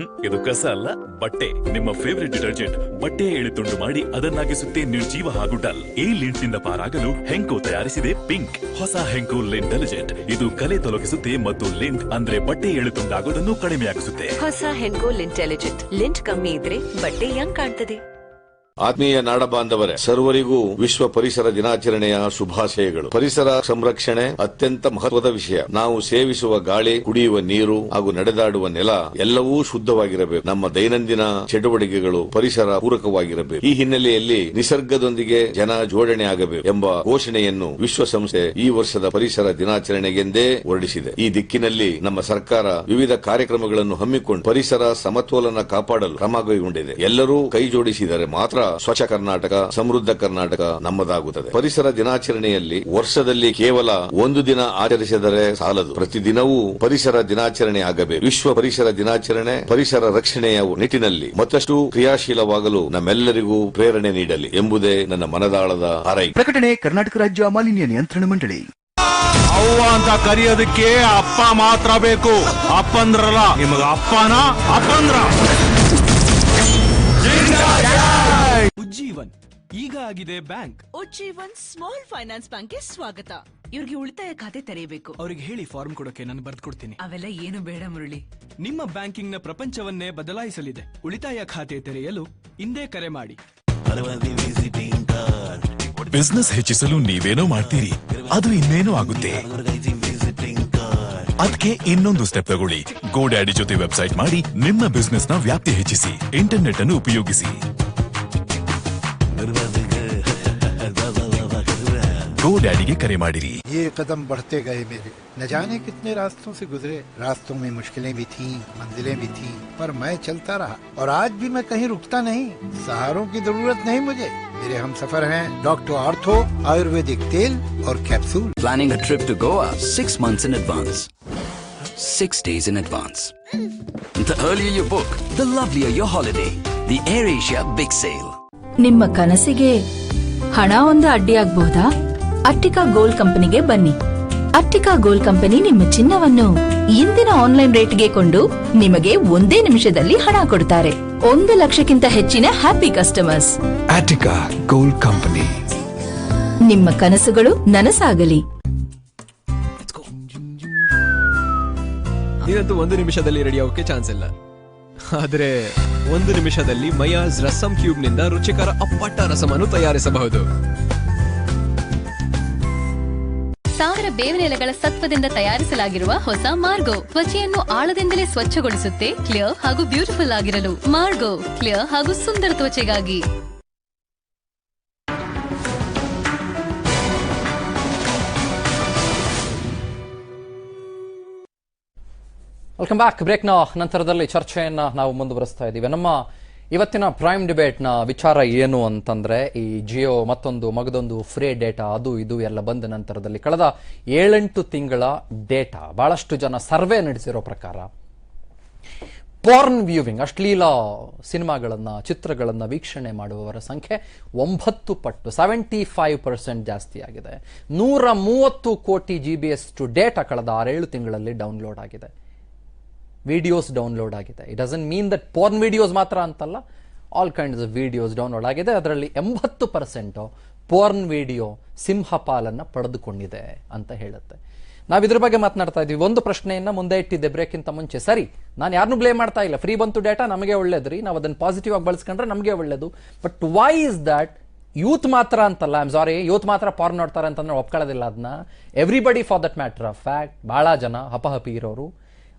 ಇದು ಕಸ ಅಲ್ಲ, ಬಟ್ಟೆ. ನಿಮ್ಮ ಫೇವರಿಟ್ ಡಿಟರ್ಜೆಂಟ್ ಬಟ್ಟೆ ಎಳೆತುಂಡು ಮಾಡಿ ಅದನ್ನಾಗಿಸುತ್ತೆ ನಿರ್ಜೀವ ಹಾಗೂ ಡಲ್. ಈ ಲಿಂಟ್ ನಿಂದ ಪಾರಾಗಲು ಹೆಂಕೋ ತಯಾರಿಸಿದೆ ಪಿಂಕ್ ಹೊಸ ಹೆಂಕೋ ಲಿಂಟ್ ಇಂಟೆಲಿಜೆಂಟ್. ಇದು ಕಲೆ ತೊಲಗಿಸುತ್ತೆ ಮತ್ತು ಲಿಂಟ್ ಅಂದ್ರೆ ಬಟ್ಟೆ ಎಳೆತುಂಡಾಗೋದನ್ನು ಕಡಿಮೆಯಾಗಿಸುತ್ತೆ. ಹೊಸ ಹೆಂಕೋ ಲಿಂಟ್ ಇಂಟೆಲಿಜೆಂಟ್. ಲಿಂಟ್ ಕಮ್ಮಿ ಇದ್ರೆ ಬಟ್ಟೆ ಯಂಗ್ ಕಾಣ್ತದೆ. ಆತ್ಮೀಯ ನಾಡ ಬಾಂಧವರೇ, ಸರ್ವರಿಗೂ ವಿಶ್ವ ಪರಿಸರ ದಿನಾಚರಣೆಯ ಶುಭಾಶಯಗಳು. ಪರಿಸರ ಸಂರಕ್ಷಣೆ ಅತ್ಯಂತ ಮಹತ್ವದ ವಿಷಯ. ನಾವು ಸೇವಿಸುವ ಗಾಳಿ, ಕುಡಿಯುವ ನೀರು ಹಾಗೂ ನಡೆದಾಡುವ ನೆಲ ಎಲ್ಲವೂ ಶುದ್ಧವಾಗಿರಬೇಕು. ನಮ್ಮ ದೈನಂದಿನ ಚಟುವಟಿಕೆಗಳು ಪರಿಸರ ಪೂರಕವಾಗಿರಬೇಕು. ಈ ಹಿನ್ನೆಲೆಯಲ್ಲಿ ನಿಸರ್ಗದೊಂದಿಗೆ ಜನ ಜೋಡಣೆ ಆಗಬೇಕು ಎಂಬ ಘೋಷಣೆಯನ್ನು ವಿಶ್ವಸಂಸ್ಥೆ ಈ ವರ್ಷದ ಪರಿಸರ ದಿನಾಚರಣೆಗೆಂದೇ ಹೊರಡಿಸಿದೆ. ಈ ದಿಕ್ಕಿನಲ್ಲಿ ನಮ್ಮ ಸರ್ಕಾರ ವಿವಿಧ ಕಾರ್ಯಕ್ರಮಗಳನ್ನು ಹಮ್ಮಿಕೊಂಡು ಪರಿಸರ ಸಮತೋಲನ ಕಾಪಾಡಲು ಕ್ರಮ ಕೈಗೊಂಡಿದೆ. ಎಲ್ಲರೂ ಕೈ ಜೋಡಿಸಿದರೆ ಮಾತ್ರ ಸ್ವಚ್ಛ ಕರ್ನಾಟಕ, ಸಮೃದ್ಧ ಕರ್ನಾಟಕ ನಮ್ಮದಾಗುತ್ತದೆ. ಪರಿಸರ ದಿನಾಚರಣೆಯಲ್ಲಿ ವರ್ಷದಲ್ಲಿ ಕೇವಲ ಒಂದು ದಿನ ಆಚರಿಸಿದರೆ ಸಾಲದು. ಪ್ರತಿದಿನವೂ ಪರಿಸರ ದಿನಾಚರಣೆ ಆಗಬೇಕು. ವಿಶ್ವ ಪರಿಸರ ದಿನಾಚರಣೆ ಪರಿಸರ ರಕ್ಷಣೆಯ ನಿಟ್ಟಿನಲ್ಲಿ ಮತ್ತಷ್ಟು ಕ್ರಿಯಾಶೀಲವಾಗಲು ನಮ್ಮೆಲ್ಲರಿಗೂ ಪ್ರೇರಣೆ ನೀಡಲಿ ಎಂಬುದೇ ನನ್ನ ಮನದಾಳದ ಹಾರೈಕೆ. ಪ್ರಕಟಣೆ ಕರ್ನಾಟಕ ರಾಜ್ಯ ಮಾಲಿನ್ಯ ನಿಯಂತ್ರಣ ಮಂಡಳಿ. ಅವ್ವ ಅಂತ ಕರೆಯೋದಕ್ಕೆ ಅಪ್ಪ ಮಾತ್ರ ಬೇಕು. ಅಪ್ಪಂದ್ರಲ್ಲ, ನಿಮಗ ಅಪ್ಪನ ಅಪ್ಪಂದ್ರ. ಉಜ್ಜೀವನ್ ಈಗ ಆಗಿದೆ ಬ್ಯಾಂಕ್. ಉಜ್ಜೀವನ್ ಸ್ಮಾಲ್ ಫೈನಾನ್ಸ್ ಬ್ಯಾಂಕ್ಗೆ ಸ್ವಾಗತ. ಇವ್ರಿಗೆ ಉಳಿತಾಯ ಖಾತೆ ತೆರೆಯಬೇಕು. ಅವ್ರಿಗೆ ಹೇಳಿ ಫಾರ್ಮ್ ಕೊಡೋಕೆ ನಾನು ಬರ್ದ್ಕೊಡ್ತೀನಿ. ಅವೆಲ್ಲ ಏನು ಬೇಡ ಮುರಳಿ. ನಿಮ್ಮ ಬ್ಯಾಂಕಿಂಗ್ ನ ಪ್ರಪಂಚವನ್ನೇ ಬದಲಾಯಿಸಲಿದೆ. ಉಳಿತಾಯ ಖಾತೆ ತೆರೆಯಲು ಇಂದೇ ಕರೆ ಮಾಡಿ. ಬಿಸ್ನೆಸ್ ಹೆಚ್ಚಿಸಲು ನೀವೇನೋ ಮಾಡ್ತೀರಿ, ಅದು ಇನ್ನೇನೋ ಆಗುತ್ತೆ. ಅದಕ್ಕೆ ಇನ್ನೊಂದು ಸ್ಟೆಪ್ ತಗೊಳ್ಳಿ. ಗೋಡ್ಯಾಡಿ ಜೊತೆ ವೆಬ್ಸೈಟ್ ಮಾಡಿ ನಿಮ್ಮ ಬಿಸ್ನೆಸ್ ನ ವ್ಯಾಪ್ತಿ ಹೆಚ್ಚಿಸಿ. ಇಂಟರ್ನೆಟ್ ಅನ್ನು ಉಪಯೋಗಿಸಿ. ಗೋಡ್ಯಾಡಿಗೆ ಕರೆ ಮಾಡಿರಿ. ये कदम बढ़ते गए मेरे, न जाने कितने रास्तों से गुजरे. रास्तों में मुश्किलें भी थीं, मंजिलें भी थीं, पर मैं चलता रहा और आज भी मैं कहीं रुकता नहीं. सहारों की जरूरत नहीं मुझे. मेरे हम सफर हैं डॉक्टर आर्थो आयुर्वेदिक तेल और capsule. Planning a trip to Goa 6 months in advance, 6 days in advance. The earlier you book, the lovelier your holiday. The AirAsia Big Sale. ನಿಮ್ಮ ಕನಸಿಗೆ ಹಣ ಒಂದು ಅಡ್ಡಿಯಾಗಬಹುದಾ? ಅಟ್ಟಿಕಾ ಗೋಲ್ಡ್ ಕಂಪನಿಗೆ ಬನ್ನಿ. ಅಟ್ಟಿಕಾ ಗೋಲ್ಡ್ ಕಂಪನಿ ನಿಮ್ಮ ಚಿನ್ನವನ್ನು ಇಂದಿನ ಆನ್ಲೈನ್ ರೇಟ್ಗೆ ಕೊಂಡು ನಿಮಗೆ ಒಂದೇ ನಿಮಿಷದಲ್ಲಿ ಹಣ ಕೊಡ್ತಾರೆ. 1 ಲಕ್ಷಕ್ಕಿಂತ ಹೆಚ್ಚಿನ happy customers. Attica gold company. ನಿಮ್ಮ ಕನಸುಗಳು ನನಸಾಗಲಿ. ನೀನಂತೂ 1 ನಿಮಿಷದಲ್ಲಿ ರೆಡಿ ಆಗೋಕೆ ಚಾನ್ಸ್ ಇಲ್ಲ. ಆದ್ರೆ 1 ನಿಮಿಷದಲ್ಲಿ ಮಯಾಸ್ ರಸಂ ಕ್ಯೂಬ್ ನಿಂದ ರುಚಿಕರ ಅಪ್ಪಟ್ಟ ರಸಮನ್ನು ತಯಾರಿಸಬಹುದು. 1000 ಬೇವಿನ ಎಲೆಗಳ ಸತ್ವದಿಂದ ತಯಾರಿಸಲಾಗಿರುವ ಹೊಸ ಮಾರ್ಗೋ ತ್ವಚೆಯನ್ನು ಆಳದಿಂದಲೇ ಸ್ವಚ್ಛಗೊಳಿಸುತ್ತೆ. ಕ್ಲಿಯರ್ ಹಾಗೂ ಬ್ಯೂಟಿಫುಲ್ ಆಗಿರಲು ಮಾರ್ಗೋ, ಕ್ಲಿಯರ್ ಹಾಗೂ ಸುಂದರ ತ್ವಚೆಗಾಗಿ. Welcome back. ಬ್ರೇಕ್ನ ನಂತರದಲ್ಲಿ ಚರ್ಚೆಯನ್ನ ನಾವು ಮುಂದುವರಿಸ್ತಾ ಇದ್ದೀವಿ. ನಮ್ಮ ಇವತ್ತಿನ ಪ್ರೈಮ್ ಡಿಬೇಟ್ನ ವಿಚಾರ ಏನು ಅಂತಂದ್ರೆ, ಈ ಜಿಯೋ ಮತ್ತೊಂದು ಮಗದೊಂದು ಫ್ರೀ ಡೇಟಾ ಅದು ಇದು ಎಲ್ಲ ಬಂದ ನಂತರದಲ್ಲಿ ಕಳೆದ 7-8 ತಿಂಗಳ ಡೇಟಾ ಬಹಳಷ್ಟು ಜನ ಸರ್ವೆ ನಡೆಸಿರೋ ಪ್ರಕಾರ ಪಾರ್ನ್ ವ್ಯೂವಿಂಗ್, ಅಶ್ಲೀಲ ಸಿನಿಮಾಗಳನ್ನ ಚಿತ್ರಗಳನ್ನ ವೀಕ್ಷಣೆ ಮಾಡುವವರ ಸಂಖ್ಯೆ 9 ಪಟ್ಟು 75% ಜಾಸ್ತಿ ಆಗಿದೆ. 130 ಕೋಟಿ GBs ಡೇಟಾ ಕಳೆದ 6-7 ತಿಂಗಳಲ್ಲಿ ಡೌನ್ಲೋಡ್ ಆಗಿದೆ. ವಿಡಿಯೋಸ್ ಡೌನ್ಲೋಡ್ ಆಗಿದೆ. It doesn't mean that porn videos ಮಾತ್ರ ಅಂತಲ್ಲ, all kinds of videos download ಆಗಿದೆ. ಅದರಲ್ಲಿ 80% ಪಾರ್ನ್ ವಿಡಿಯೋ ಸಿಂಹಪಾಲನ್ನ ಪಡೆದುಕೊಂಡಿದೆ ಅಂತ ಹೇಳುತ್ತೆ. ನಾವು ಇದ್ರ ಬಗ್ಗೆ ಮಾತನಾಡ್ತಾ ಇದ್ವಿ. ಒಂದು ಪ್ರಶ್ನೆಯನ್ನ ಮುಂದೆ ಇಟ್ಟಿದ್ದೆ ಬ್ರೇಕ್ಗಿಂತ ಮುಂಚೆ. ಸರಿ, ನಾನು ಯಾರನ್ನೂ ಬ್ಲೇಮ್ ಮಾಡ್ತಾ ಇಲ್ಲ. ಫ್ರೀ ಬಂತು ಡೇಟಾ, ನಮಗೆ ಒಳ್ಳೇದ್ರಿ, ನಾವು ಅದನ್ನು ಪಾಸಿಟಿವ್ ಆಗಿ ಬಳಸ್ಕೊಂಡ್ರೆ ನಮಗೆ ಒಳ್ಳೇದು. But why is that youth ಮಾತ್ರ ಅಂತಲ್ಲ, ಐಮ್ ಸಾರಿ, ಯೂತ್ ಮಾತ್ರ ಪಾರ್ನ್ ನೋಡ್ತಾರೆ ಅಂತಂದ್ರೆ ಒಪ್ಕೊಳ್ಳೋದಿಲ್ಲ ಅದನ್ನ. Everybody for that matter of fact, ಬಹಳ ಜನ ಹಪಹಪಿ ಇರೋರು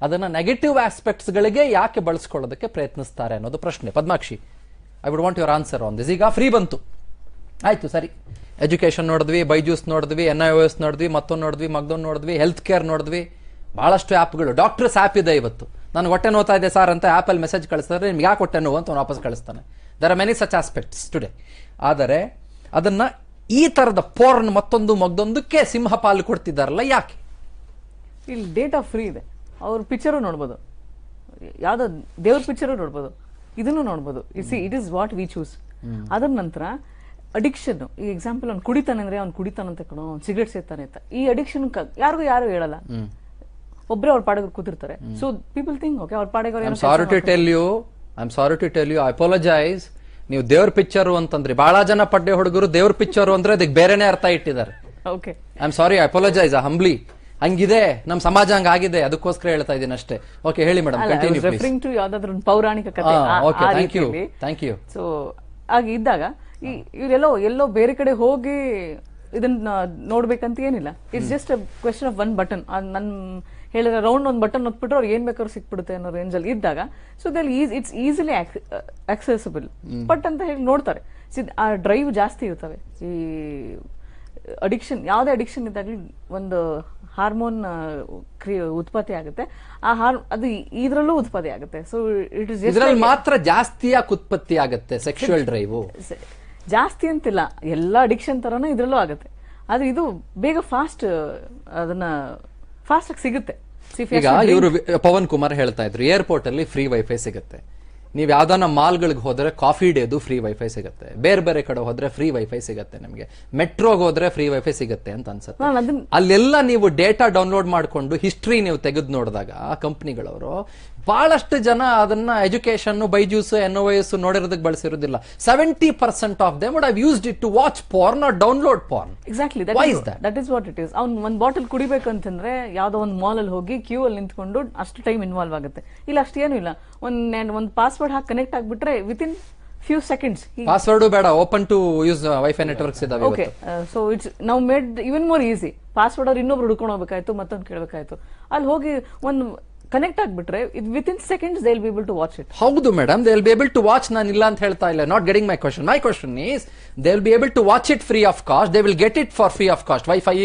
ಅದನ್ನ ನೆಗೆಟಿವ್ ಆಸ್ಪೆಕ್ಟ್ಸ್ಗಳಿಗೆ ಯಾಕೆ ಬಳಸ್ಕೊಳ್ಳೋದಕ್ಕೆ ಪ್ರಯತ್ನಿಸ್ತಾರೆ ಅನ್ನೋದು ಪ್ರಶ್ನೆ. Padmakshi, I would want your answer on this. ಈಗ ಫ್ರೀ ಬಂತು, ಆಯ್ತು, ಸರಿ, ಎಜುಕೇಶನ್ ನೋಡಿದ್ವಿ, ಬೈಜೂಸ್ ನೋಡಿದ್ವಿ, NIOS ನೋಡಿದ್ವಿ, ಮತ್ತೊಂದು ನೋಡಿದ್ವಿ, ಮಗ್ದೊಂದು ನೋಡಿದ್ವಿ, ಹೆಲ್ತ್ ಕೇರ್ ನೋಡಿದ್ವಿ, ಬಹಳಷ್ಟು ಆ್ಯಪ್ಗಳು. ಡಾಕ್ಟರ್ಸ್ ಆ್ಯಪ್ ಇದೆ ಇವತ್ತು. ನಾನು ಹೊಟ್ಟೆ ನೋತಾ ಇದೆ ಸರ್ ಅಂತ ಆ್ಯಪಲ್ಲಿ ಮೆಸೇಜ್ ಕಳಿಸ್ತಾರೆ, ನಿಮ್ಗೆ ಯಾಕೆ ಹೊಟ್ಟೆ ನೋವು ಅಂತ ವಾಪಸ್ ಕಳಿಸ್ತಾನೆ. There are many such aspects today. ಆದರೆ ಅದನ್ನು ಈ ತರದ ಪೋರ್ನ್ ಮತ್ತೊಂದು ಮಗ್ದೊಂದಕ್ಕೆ ಸಿಂಹ ಪಾಲು ಕೊಡ್ತಿದ್ದಾರಲ್ಲ, ಯಾಕೆ? ಇಲ್ಲಿ ಡೇಟಾ ಫ್ರೀ ಇದೆ. ಅವ್ರ ಪಿಕ್ಚರು ನೋಡ್ಬೋದು, ಯಾವ್ದೋ ದೇವ್ರ ಪಿಕ್ಚರು ನೋಡ್ಬೋದು, ಇದನ್ನು ನೋಡ್ಬೋದು. It is what we choose. ಅದರ ನಂತರ ಅಡಿಕ್ಷನ್, ಈ ಎಕ್ಸಾಂಪಲ್ ಅವ್ನು ಕುಡಿತಾನೆ ಅಂದ್ರೆ ಅವ್ನು ಕುಡಿತಾನಂತ ಕಣೋ, ಅವ್ನು ಸಿಗರೇಟ್ ಸೇತಾನೆ ಅಂತ. ಈ ಅಡಿಕ್ಷನ್ ಯಾರು ಹೇಳಲ್ಲ, ಒಬ್ಬರೇ ಅವ್ರ ಪಾಡಿಗೆ ಕೂತಿರ್ತಾರೆ. ಸೊ ಪೀಪಲ್ ಥಿಂಕ್ ಓಕೆ ಅವ್ರ ಪಾಡಿಗೆ I am sorry to tell you, I apologise. ನೀವು ದೇವ್ರ ಪಿಕ್ಚರು ಅಂತಂದ್ರಿ, ಬಹಳ ಜನ ಪಡ್ಡೆ ಹುಡುಗರು ದೇವ್ರ ಪಿಕ್ಚರು ಅಂದ್ರೆ ಅದಕ್ಕೆ ಬೇರೆನೆ ಅರ್ಥ ಇಟ್ಟಿದ್ದಾರೆ. Okay, I am sorry, I apologise humbly. ಹಂಗಿದೆ ನಮ್ ಸಮಾಜ, ಹಂಗಾಗಿದೆ, ಅದಕ್ಕೋಸ್ಕರ ಹೇಳ್ತಾ ಇದ್ದೀನಿ ಅಷ್ಟೇ. ಓಕೆ, ಹೇಳಿ madam, continue please. Referring to ಯಾವ್ದಾದ್ರು ಒಂದು ಪೌರಾಣಿಕ ಕಥೆ. Okay, thank you. ಸೊ ಹಾಗೆ ಇದ್ದಾಗ ಇವರೆಲ್ಲೋ ಬೇರೆ ಕಡೆ ಹೋಗಿ ಇದನ್ನ ನೋಡ್ಬೇಕಂತ ಏನಿಲ್ಲ. It's just a question of one button. ನನ್ ಹೇಳಿದ್ರೆ ರೌಂಡ್ ಒಂದು ಬಟನ್ ಒತ್ಬಿಟ್ರೆ ಅವ್ರಿಗೆ ಏನ್ ಬೇಕಾದ್ರೂ ಸಿಕ್ಬಿಡುತ್ತೆ ಅನ್ನೋ ರೇಂಜಲ್ಲಿ ಇದ್ದಾಗ, so it's easily accessible. But ಅಂತ ಹೇಳಿ ನೋಡ್ತಾರೆ. ಆ ಡ್ರೈವ್ ಜಾಸ್ತಿ ಇರ್ತವೆ. ಈ ಅಡಿಕ್ಷನ್, ಯಾವುದೇ ಅಡಿಕ್ಷನ್ ಇದ್ದಾಗಲಿ ಒಂದು ಹಾರ್ಮೋನ್ ಉತ್ಪತ್ತಿ ಆಗುತ್ತೆ. ಅದು ಇದ್ರಲ್ಲೂ ಉತ್ಪತ್ತಿ ಆಗುತ್ತೆ. ಸೊ ಇಟ್ ಇಸ್ ಇದ್ರಲ್ಲಿ ಮಾತ್ರ ಜಾಸ್ತಿಯಾಗಿ ಉತ್ಪತ್ತಿ ಆಗುತ್ತೆ ಸೆಕ್ಷುವಲ್ ಡ್ರೈವ್. ಜಾಸ್ತಿ ಅಂತಿಲ್ಲ, ಎಲ್ಲ ಅಡಿಕ್ಷನ್ ತರನೂ ಇದ್ರಲ್ಲೂ ಆಗುತ್ತೆ. ಆದ್ರೆ ಇದು ಬೇಗ ಅದನ್ನ ಫಾಸ್ಟ್ ಆಗಿ ಸಿಗುತ್ತೆ. ಈಗ ಇವರು ಪವನ್ ಕುಮಾರ್ ಹೇಳ್ತಾ ಇದ್ರು, ಏರ್ಪೋರ್ಟ್ ಅಲ್ಲಿ ಫ್ರೀ ವೈಫೈ ಸಿಗುತ್ತೆ. ನೀವು ಯಾವ್ದಾನ ಮಾಲ್ಗಳಿಗೆ ಹೋದ್ರೆ ಕಾಫಿ ಡೇದು ಫ್ರೀ ವೈಫೈ ಸಿಗುತ್ತೆ, ಬೇರೆ ಬೇರೆ ಕಡೆ ಹೋದ್ರೆ ಫ್ರೀ ವೈಫೈ ಸಿಗುತ್ತೆ, ನಿಮಗೆ ಮೆಟ್ರೋಗೆ ಹೋದ್ರೆ ಫ್ರೀ ವೈಫೈ ಸಿಗುತ್ತೆ ಅಂತ ಅನ್ಸುತ್ತೆ. ಅಲ್ಲೆಲ್ಲ ನೀವು ಡೇಟಾ ಡೌನ್ಲೋಡ್ ಮಾಡ್ಕೊಂಡು ಹಿಸ್ಟ್ರಿ ನೀವು ತೆಗೆದು ನೋಡಿದಾಗ ಕಂಪ್ನಿಗಳವರು ಬಹಳಷ್ಟು ಜನ ಅದನ್ನ ಎಜುಕೇಶನ್, ಬೈಜೂಸ್, NOS ನೋಡಿರೋದಕ್ಕೆ ಬಳಸಿರೋದಿಲ್ಲ. 70% of them would have used it to watch porn or download porn. Exactly, that is what it is. ಅವ್ನು ಒಂದು ಬಾಟಲ್ ಕುಡಿಬೇಕಂತಂದ್ರೆ ಯಾವ್ದೋ ಒಂದು ಮಾಲ್ ಅಲ್ಲಿ ಹೋಗಿ ಕ್ಯೂ ಅಲ್ಲಿ ನಿಂತ್ಕೊಂಡು ಅಷ್ಟು ಟೈಮ್ ಇನ್ವಾಲ್ವ್ ಆಗುತ್ತೆ. ಇಲ್ಲ ಅಷ್ಟೇನು ಇಲ್ಲ, ಒಂದು ಪಾಸ್ವರ್ಡ್ ಹಾಕಿ ಕನೆಕ್ಟ್ ಆಗ್ಬಿಟ್ರೆ ವಿತಿನ್ ಫ್ಯೂ ಸೆಕೆಂಡ್ಸ್. ಪಾಸ್ವರ್ಡ್ ಬೇಡ, open to use wifi networks ಇದಾವೆ. Okay, so it's now made even more easy. Password ಅವ್ರು ಇನ್ನೊಬ್ರು ಹುಡ್ಕೊಂಡು ಹೋಗ್ಬೇಕಾಯ್ತು, ಮತ್ತೊಂದು ಕೇಳಬೇಕಾಯ್ತು. ಅಲ್ಲಿ ಹೋಗಿ ಒಂದು ಕನೆಕ್ಟ್ ಆಗ್ಬಿಟ್ರೆ within seconds they will be able to watch it. ಹೌದು madam, they will be able to watch. ನಾನು ಇಲ್ಲ ಅಂತ ಹೇಳ್ತಾ ಇಲ್ಲ, not getting my question. My question is they will be able to watch it free of cost. They will get it for free of cost. Wifi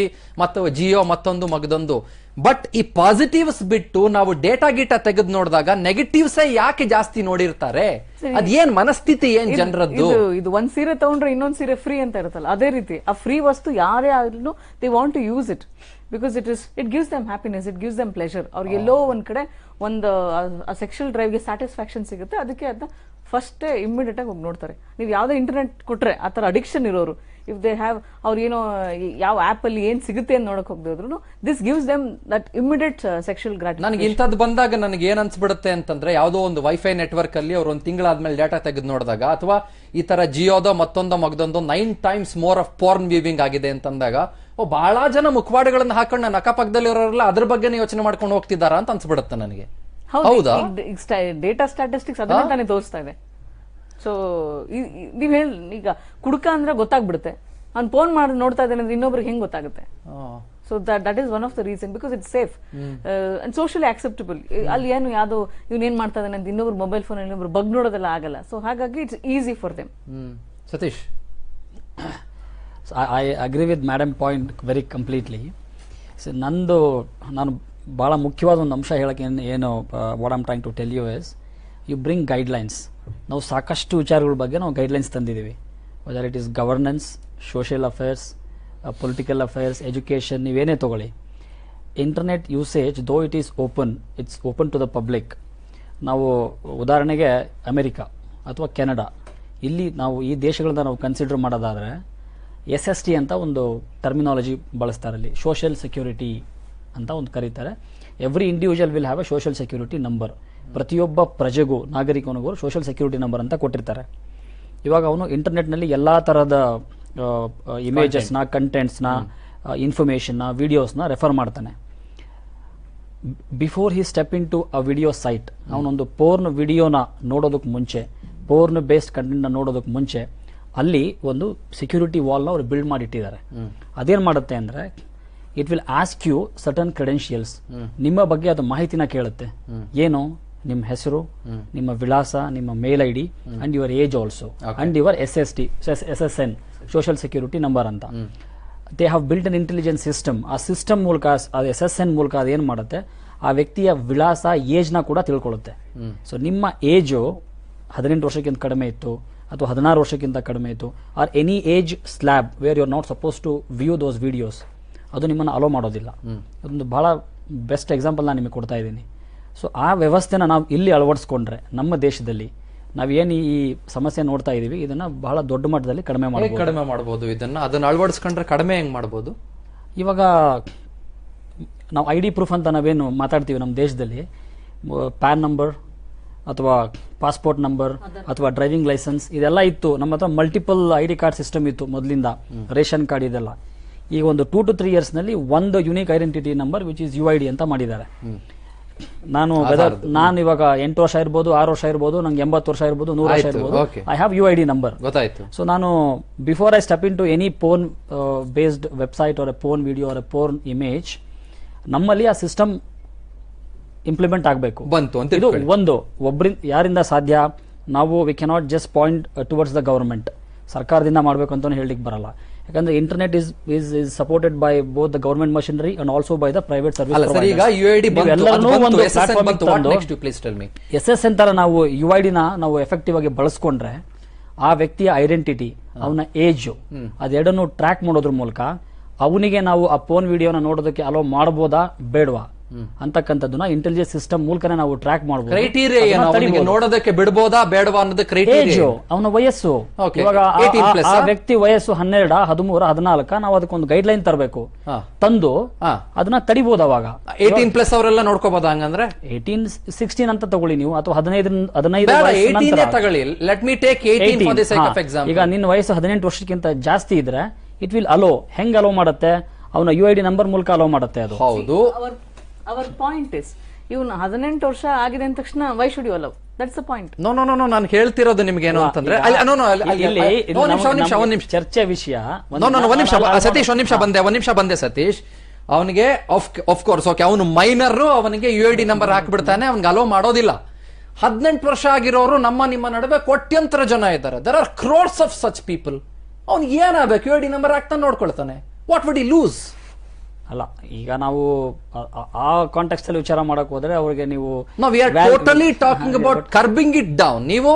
ಮತ್ತು ಜಿಯೋ ಮತ್ತೊಂದು ಮಗದೊಂದು. But ಈ positives ಬಿಟ್ಟು ನಾವು ಡೇಟಾ ಗೀಟಾ ತೆಗೆದು ನೋಡಿದಾಗ ನೆಗೆಟಿವ್ಸ್ ಯಾಕೆ ಜಾಸ್ತಿ ನೋಡಿರ್ತಾರೆ? ಅದೇನ್ ಮನಸ್ಥಿತಿ, ಏನ್ ಜನರದ್ದು? ಇದು ಒಂದ್ ಸೀರೆ ತಗೊಂಡ್ರೆ ಇನ್ನೊಂದ್ ಸೀರೆ ಫ್ರೀ ಅಂತ ಇರುತ್ತಲ್ಲ, ಅದೇ ರೀತಿ ಆ ಫ್ರೀ ವಸ್ತು ಯಾರೇ ಆದ್ರೂ they want to use it because it gives them happiness, it gives them pleasure. ಅವ್ರಿಗೆ ಎಲ್ಲೋ ಒಂದ್ ಕಡೆ ಒಂದು ಸೆಕ್ಷುವಲ್ ಡ್ರೈವ್ಗೆ ಸ್ಯಾಟಿಸ್ಫ್ಯಾಕ್ಷನ್ ಸಿಗುತ್ತೆ. ಅದಕ್ಕೆ ಅದನ್ನ ಫಸ್ಟ್ ಇಮಿಡಿಯೇಟ್ ಆಗಿ ಹೋಗಿ ನೋಡ್ತಾರೆ. ನೀವು ಯಾವ್ದೇ ಇಂಟರ್ನೆಟ್ ಕೊಟ್ರೆ ಆ ತರ ಅಡಿಕ್ಷನ್ ಇರೋರು, ಇಫ್ ದೇ ಹ್ಯಾವ್, ಅವ್ರು ಏನೋ ಯಾವ ಆಪ್ ಅಲ್ಲಿ ಏನ್ ಸಿಗುತ್ತೆ ಅಂತ ನೋಡಕ್ ಹೋಗ್ದಿದ್ರು, this gives them that immediate sexual gratification. ನನಗೆ ಇಂಥದ್ದು ಬಂದಾಗ ನನಗೆ ಏನ್ ಅನ್ಸ್ಬಿಡುತ್ತೆ ಅಂತಂದ್ರೆ, ಯಾವ್ದೋ ಒಂದು ವೈಫೈ ನೆಟ್ವರ್ಕ್ ಅಲ್ಲಿ ಅವ್ರು ಒಂದು ತಿಂಗಳಾದ್ಮೇಲೆ ಡೇಟಾ ತೆಗೆದು ನೋಡಿದಾಗ, ಅಥವಾ ಈ ತರ ಜಿಯೋದೋ ಮತ್ತೊಂದೋ ಮಗದೊಂದೋ 9 times more of porn viewing ಆಗಿದೆ ಅಂತಂದಾಗ, ಬಹಳ ಜನ ಮುಖವಾಡಗಳನ್ನ ಹಾಕೊಂಡು ನನ್ನ ಅಕ್ಕಪಕ್ಕದಲ್ಲಿ ಇರೋರೆಲ್ಲ ಅದ್ರ ಬಗ್ಗೆ ಯೋಚನೆ ಮಾಡ್ಕೊಂಡು ಹೋಗ್ತಿದ್ದಾರಾ ಅಂತ ಅನ್ಸ್ಬಿಡುತ್ತೆ ನನಗೆ. ಹೌದಾ? ಡೇಟಾ ಸ್ಟ್ಯಾಟಿಸ್ಟಿಕ್ಸ್ ಅದನ್ನ ತಾನೇ ತೋರಿಸ್ತಾ ಇದೆ. ಸೊ ನೀವ್ ಈಗ ಕುಡುಕ ಅಂದ್ರೆ ಗೊತ್ತಾಗ್ಬಿಡುತ್ತೆ, ಅವ್ನು ಫೋನ್ ಮಾಡಿ ನೋಡ್ತಾ ಇದ್ದಾನೆ ಅಂದ್ರೆ ಇನ್ನೊಬ್ರಿಗೆ ಹೆಂಗ್ ಗೊತ್ತಾಗುತ್ತೆ? So that is one of the reason, because it's safe and socially acceptable. ಅಲ್ಲಿ ಏನು ಯಾವ್ದು ಇವ್ನು ಏನ್ ಮಾಡ್ತಾ ಇದ್ದಾನೆ ಅಂತ ಇನ್ನೊಬ್ರು ಮೊಬೈಲ್ ಫೋನ್ ಇನ್ನೊಬ್ರು ಬಗ್ ನೋಡೋದೆಲ್ಲ ಆಗಲ್ಲ. ಸೊ ಹಾಗಾಗಿ it's easy for them. Satish, I agree with madam point very completely. ನಾನು ಭಾಳ ಮುಖ್ಯವಾದ ಒಂದು ಅಂಶ ಹೇಳಕ್ಕೆ ಏನು what am trying to tell you is, you bring guidelines. ನಾವು ಸಾಕಷ್ಟು ವಿಚಾರಗಳ ಬಗ್ಗೆ ನಾವು ಗೈಡ್ಲೈನ್ಸ್ ತಂದಿದ್ದೀವಿ. Whether it is governance, social affairs, political affairs, education, ನೀವೇನೇ ತಗೊಳ್ಳಿ. Internet usage though it it's open to the public. ನಾವು ಉದಾಹರಣೆಗೆ ಅಮೆರಿಕಾ ಅಥವಾ ಕೆನಡಾ, ಇಲ್ಲಿ ನಾವು ಈ ದೇಶಗಳನ್ನ ನಾವು ಕನ್ಸಿಡರ್ ಮಾಡೋದಾದರೆ SST ಅಂತ ಒಂದು ಟರ್ಮಿನಾಲಜಿ ಬಳಸ್ತಾರೆ. ಅಲ್ಲಿ ಸೋಷಿಯಲ್ ಸೆಕ್ಯೂರಿಟಿ ಅಂತ ಒಂದು ಕರೀತಾರೆ. Every individual will have a social security number. ಪ್ರತಿಯೊಬ್ಬ ಪ್ರಜೆಗೂ, ನಾಗರಿಕನಿಗೂ ಸೋಷಿಯಲ್ ಸೆಕ್ಯೂರಿಟಿ ನಂಬರ್ ಅಂತ ಕೊಟ್ಟಿರ್ತಾರೆ. ಇವಾಗ ಅವನು ಇಂಟರ್ನೆಟ್ನಲ್ಲಿ ಎಲ್ಲ ಥರದ ಇಮೇಜಸ್ನ, ಕಂಟೆಂಟ್ಸ್ನ, ಇನ್ಫಾರ್ಮೇಷನ್ನ, ವಿಡಿಯೋಸ್ನ ರೆಫರ್ ಮಾಡ್ತಾನೆ. Before he step in to a video site, ಅವನೊಂದು ಪೋರ್ನ್ ವಿಡಿಯೋನ ನೋಡೋದಕ್ಕೆ ಮುಂಚೆ, ಪೋರ್ನ್ ಬೇಸ್ಡ್ ಕಂಟೆಂಟ್ನ ನೋಡೋದಕ್ಕೆ ಮುಂಚೆ ಅಲ್ಲಿ ಒಂದು ಸೆಕ್ಯೂರಿಟಿ ವಾಲ್ನ ಅವ್ರು ಬಿಲ್ಡ್ ಮಾಡಿಟ್ಟಿದ್ದಾರೆ. ಅದೇನು ಮಾಡುತ್ತೆ ಅಂದರೆ, it will ask you certain credentials. ನಿಮ್ಮ ಬಗ್ಗೆ ಅದು ಮಾಹಿತಿನ ಕೇಳುತ್ತೆ. ಏನು? ನಿಮ್ಮ ಹೆಸರು, ನಿಮ್ಮ ವಿಳಾಸ, ನಿಮ್ಮ mail ID and your age also, and your SSN social security number ಅಂತ. They have built an intelligence system. ಆ ಸಿಸ್ಟಮ್ ಮೂಲಕ, ಅದು SSN ಮೂಲಕ ಅದೇನು ಮಾಡುತ್ತೆ, ಆ ವ್ಯಕ್ತಿಯ ವಿಳಾಸ, ಏಜ್ನ ಕೂಡ ತಿಳ್ಕೊಳ್ಳುತ್ತೆ. ಸೊ ನಿಮ್ಮ ಏಜು 18 ವರ್ಷಕ್ಕಿಂತ ಕಡಿಮೆ ಇತ್ತು, ಅಥವಾ 16 ವರ್ಷಕ್ಕಿಂತ ಕಡಿಮೆ ಇತ್ತು, or any age slab where you are not suppose to view those videos, ಅದು ನಿಮ್ಮನ್ನು ಅಲೋ ಮಾಡೋದಿಲ್ಲ. ಅದೊಂದು ಭಾಳ ಬೆಸ್ಟ್ ಎಕ್ಸಾಂಪಲ್ ನಾನು ನಿಮಗೆ ಕೊಡ್ತಾ ಇದ್ದೀನಿ. ಸೊ ಆ ವ್ಯವಸ್ಥೆನ ನಾವು ಇಲ್ಲಿ ಅಳವಡಿಸ್ಕೊಂಡ್ರೆ ನಮ್ಮ ದೇಶದಲ್ಲಿ ನಾವೇನು ಈ ಸಮಸ್ಯೆ ನೋಡ್ತಾ ಇದ್ದೀವಿ ಇದನ್ನು ಬಹಳ ದೊಡ್ಡ ಮಟ್ಟದಲ್ಲಿ ಕಡಿಮೆ ಮಾಡ್ಬೋದು. ಅದನ್ನು ಅಳವಡಿಸ್ಕೊಂಡ್ರೆ ಕಡಿಮೆ ಹೆಂಗೆ ಮಾಡ್ಬೋದು? ಇವಾಗ ನಾವು ID ಪ್ರೂಫ್ ಅಂತ ನಾವೇನು ಮಾತಾಡ್ತೀವಿ ನಮ್ಮ ದೇಶದಲ್ಲಿ, ಪ್ಯಾನ್ ನಂಬರ್ ಅಥವಾ ಪಾಸ್ಪೋರ್ಟ್ ನಂಬರ್ ಅಥವಾ ಡ್ರೈವಿಂಗ್ ಲೈಸೆನ್ಸ್ ಇದೆಲ್ಲ ಇತ್ತು. ನಮ್ಮ ಹತ್ರ ಮಲ್ಟಿಪಲ್ ID ಕಾರ್ಡ್ ಸಿಸ್ಟಮ್ ಇತ್ತು ಮೊದಲಿಂದ, ರೇಷನ್ ಕಾರ್ಡ್ ಇದೆಲ್ಲ. ಈಗ ಒಂದು 2 to 3 ಇಯರ್ಸ್ನಲ್ಲಿ ಒಂದು unique identity number which is UID ಅಂತ ಮಾಡಿದ್ದಾರೆ. ನಾನು ಇವಾಗ 8 ವರ್ಷ ಇರ್ಬೋದು, 6 ವರ್ಷ ಇರ್ಬೋದು, ನಂಗೆ 80 ವರ್ಷ ಇರ್ಬೋದು, 100 ವರ್ಷ ಇರ್ಬೋದು, ಐ ಹ್ಯಾವ್ UID ನಂಬರ್. ಗೊತ್ತಾಯ್ತು. ಸೊ ನಾನು before I step in to any porn based website or a porn video or a porn image, ನಮ್ಮಲ್ಲಿ ಆ ಸಿಸ್ಟಮ್ ಇಂಪ್ಲಿಮೆಂಟ್ ಆಗಬೇಕು. ಇದು ಒಂದು ಒಬ್ಬರಿಂದ ಯಾರಿಂದ ಸಾಧ್ಯ? ನಾವು we cannot just point towards the government, ಸರ್ಕಾರದಿಂದ ಮಾಡಬೇಕು ಅಂತ ಹೇಳಲಿಕ್ಕೆ ಬರಲ್ಲ. ಯಾಕಂದ್ರೆ internet is supported by both the government machinery and also by the private service. SS ಅಂತಾರ ನಾವು UID ನ ನಾವು ಎಫೆಕ್ಟಿವ್ ಆಗಿ ಬಳಸ್ಕೊಂಡ್ರೆ ಆ ವ್ಯಕ್ತಿಯ ಐಡೆಂಟಿಟಿ, ಅವನ ಏಜ್, ಅದೆರಡನ್ನು ಟ್ರ್ಯಾಕ್ ಮಾಡೋದ್ರ ಮೂಲಕ ಅವನಿಗೆ ನಾವು ಆ ಫೋನ್ ವಿಡಿಯೋನ ನೋಡೋದಕ್ಕೆ ಅಲೋ ಮಾಡಬಹುದಾ ಬೇಡವಾ ಅಂತಕ್ಕಂಥದ್ದನ್ನ ಇಂಟೆಲಿಜೆನ್ಸ್ ಸಿಸ್ಟಮ್ ಮೂಲಕನೇ ನಾವು ಟ್ರ್ಯಾಕ್ ಮಾಡಬಹುದು. ಕ್ರೈಟೀರಿಯಾ ನೋಡೋದಕ್ಕೆ ಬಿಡಬಹುದಾ ಬೇಡವಾ ಅನ್ನೋದು ಕ್ರೈಟೀರಿಯಾ. ಅವನ ವಯಸ್ಸು, ಇವಾಗ ಆ ವ್ಯಕ್ತಿ ವಯಸ್ಸು 12, 13, 14, ನಾವು ಅದಕ್ಕೊಂದು ಗೈಡ್ ಲೈನ್ ತರಬೇಕು, ತಂದು ಅದನ್ನ ತಡಿಬಹುದು. ಅವಾಗ 18+ ಅವರೆಲ್ಲ ನೋಡ್ಕೋಬಹುದು. ಹಂಗಂದ್ರೆ 18, 16 ಅಂತ ತಗೊಳ್ಳಿ ನೀವು, ಅಥವಾ 15 ತಗೊಳ್ಳಿ. Let me take 18 for the sake of example. ಈಗ ನಿನ್ನ ವಯಸ್ಸು 18 ವರ್ಷಕ್ಕಿಂತ ಜಾಸ್ತಿ ಇದ್ರೆ ಇಟ್ ವಿಲ್ ಅಲೋ. ಹೆಂಗ್ ಅಲೋ ಮಾಡುತ್ತೆ? ಅವನ UID ನಂಬರ್ ಮೂಲಕ ಅಲೋ ಮಾಡುತ್ತೆ. ಅದು ಹೌದು. ಅವರ್ ಪಾಯಿಂಟ್ ಇಸ್, ಇವನು 18 ವರ್ಷ ಆಗಿದೆ ಅಂದ ತಕ್ಷಣ why should you allow? That's the point. No ನಾನು ಹೇಳ್ತಿರೋದು ನಿಮ್ಗೆ ಏನು ಅಂತಂದ್ರೆ, ಚರ್ಚೆ ವಿಷಯ ಸತೀಶ್, ಒಂದ್ ನಿಮಿಷ ಬಂದೆ ಸತೀಶ್. ಅವನಿಗೆ ಆಫ್ ಕೋರ್ಸ್ ಓಕೆ, ಅವನು ಮೈನರ್, ಅವನಿಗೆ UID ನಂಬರ್ ಹಾಕ್ಬಿಡ್ತಾನೆ, ಅವ್ನಿಗೆ ಅಲೋ ಮಾಡೋದಿಲ್ಲ. 18 ವರ್ಷ ಆಗಿರೋರು ನಿಮ್ಮ ನಡುವೆ ಕೋಟ್ಯಂತರ ಜನ ಇದ್ದಾರೆ. There are crores of such people. ಅವ್ನಿಗೆ ಏನಾಗಬೇಕು? UID ನಂಬರ್ ಹಾಕ್ತಾನೆ ನೋಡ್ಕೊಳ್ತಾನೆ. What would he lose? ಅಲ್ಲ, ಈಗ ನಾವು ಆ ಕಾಂಟೆಕ್ಸ್ಟ್ ಅಲ್ಲಿ ವಿಚಾರ ಮಾಡಕ್ ಹೋದ್ರೆ ಅವ್ರಿಗೆ ನೀವು totally talking about curbing it down. ನೀವು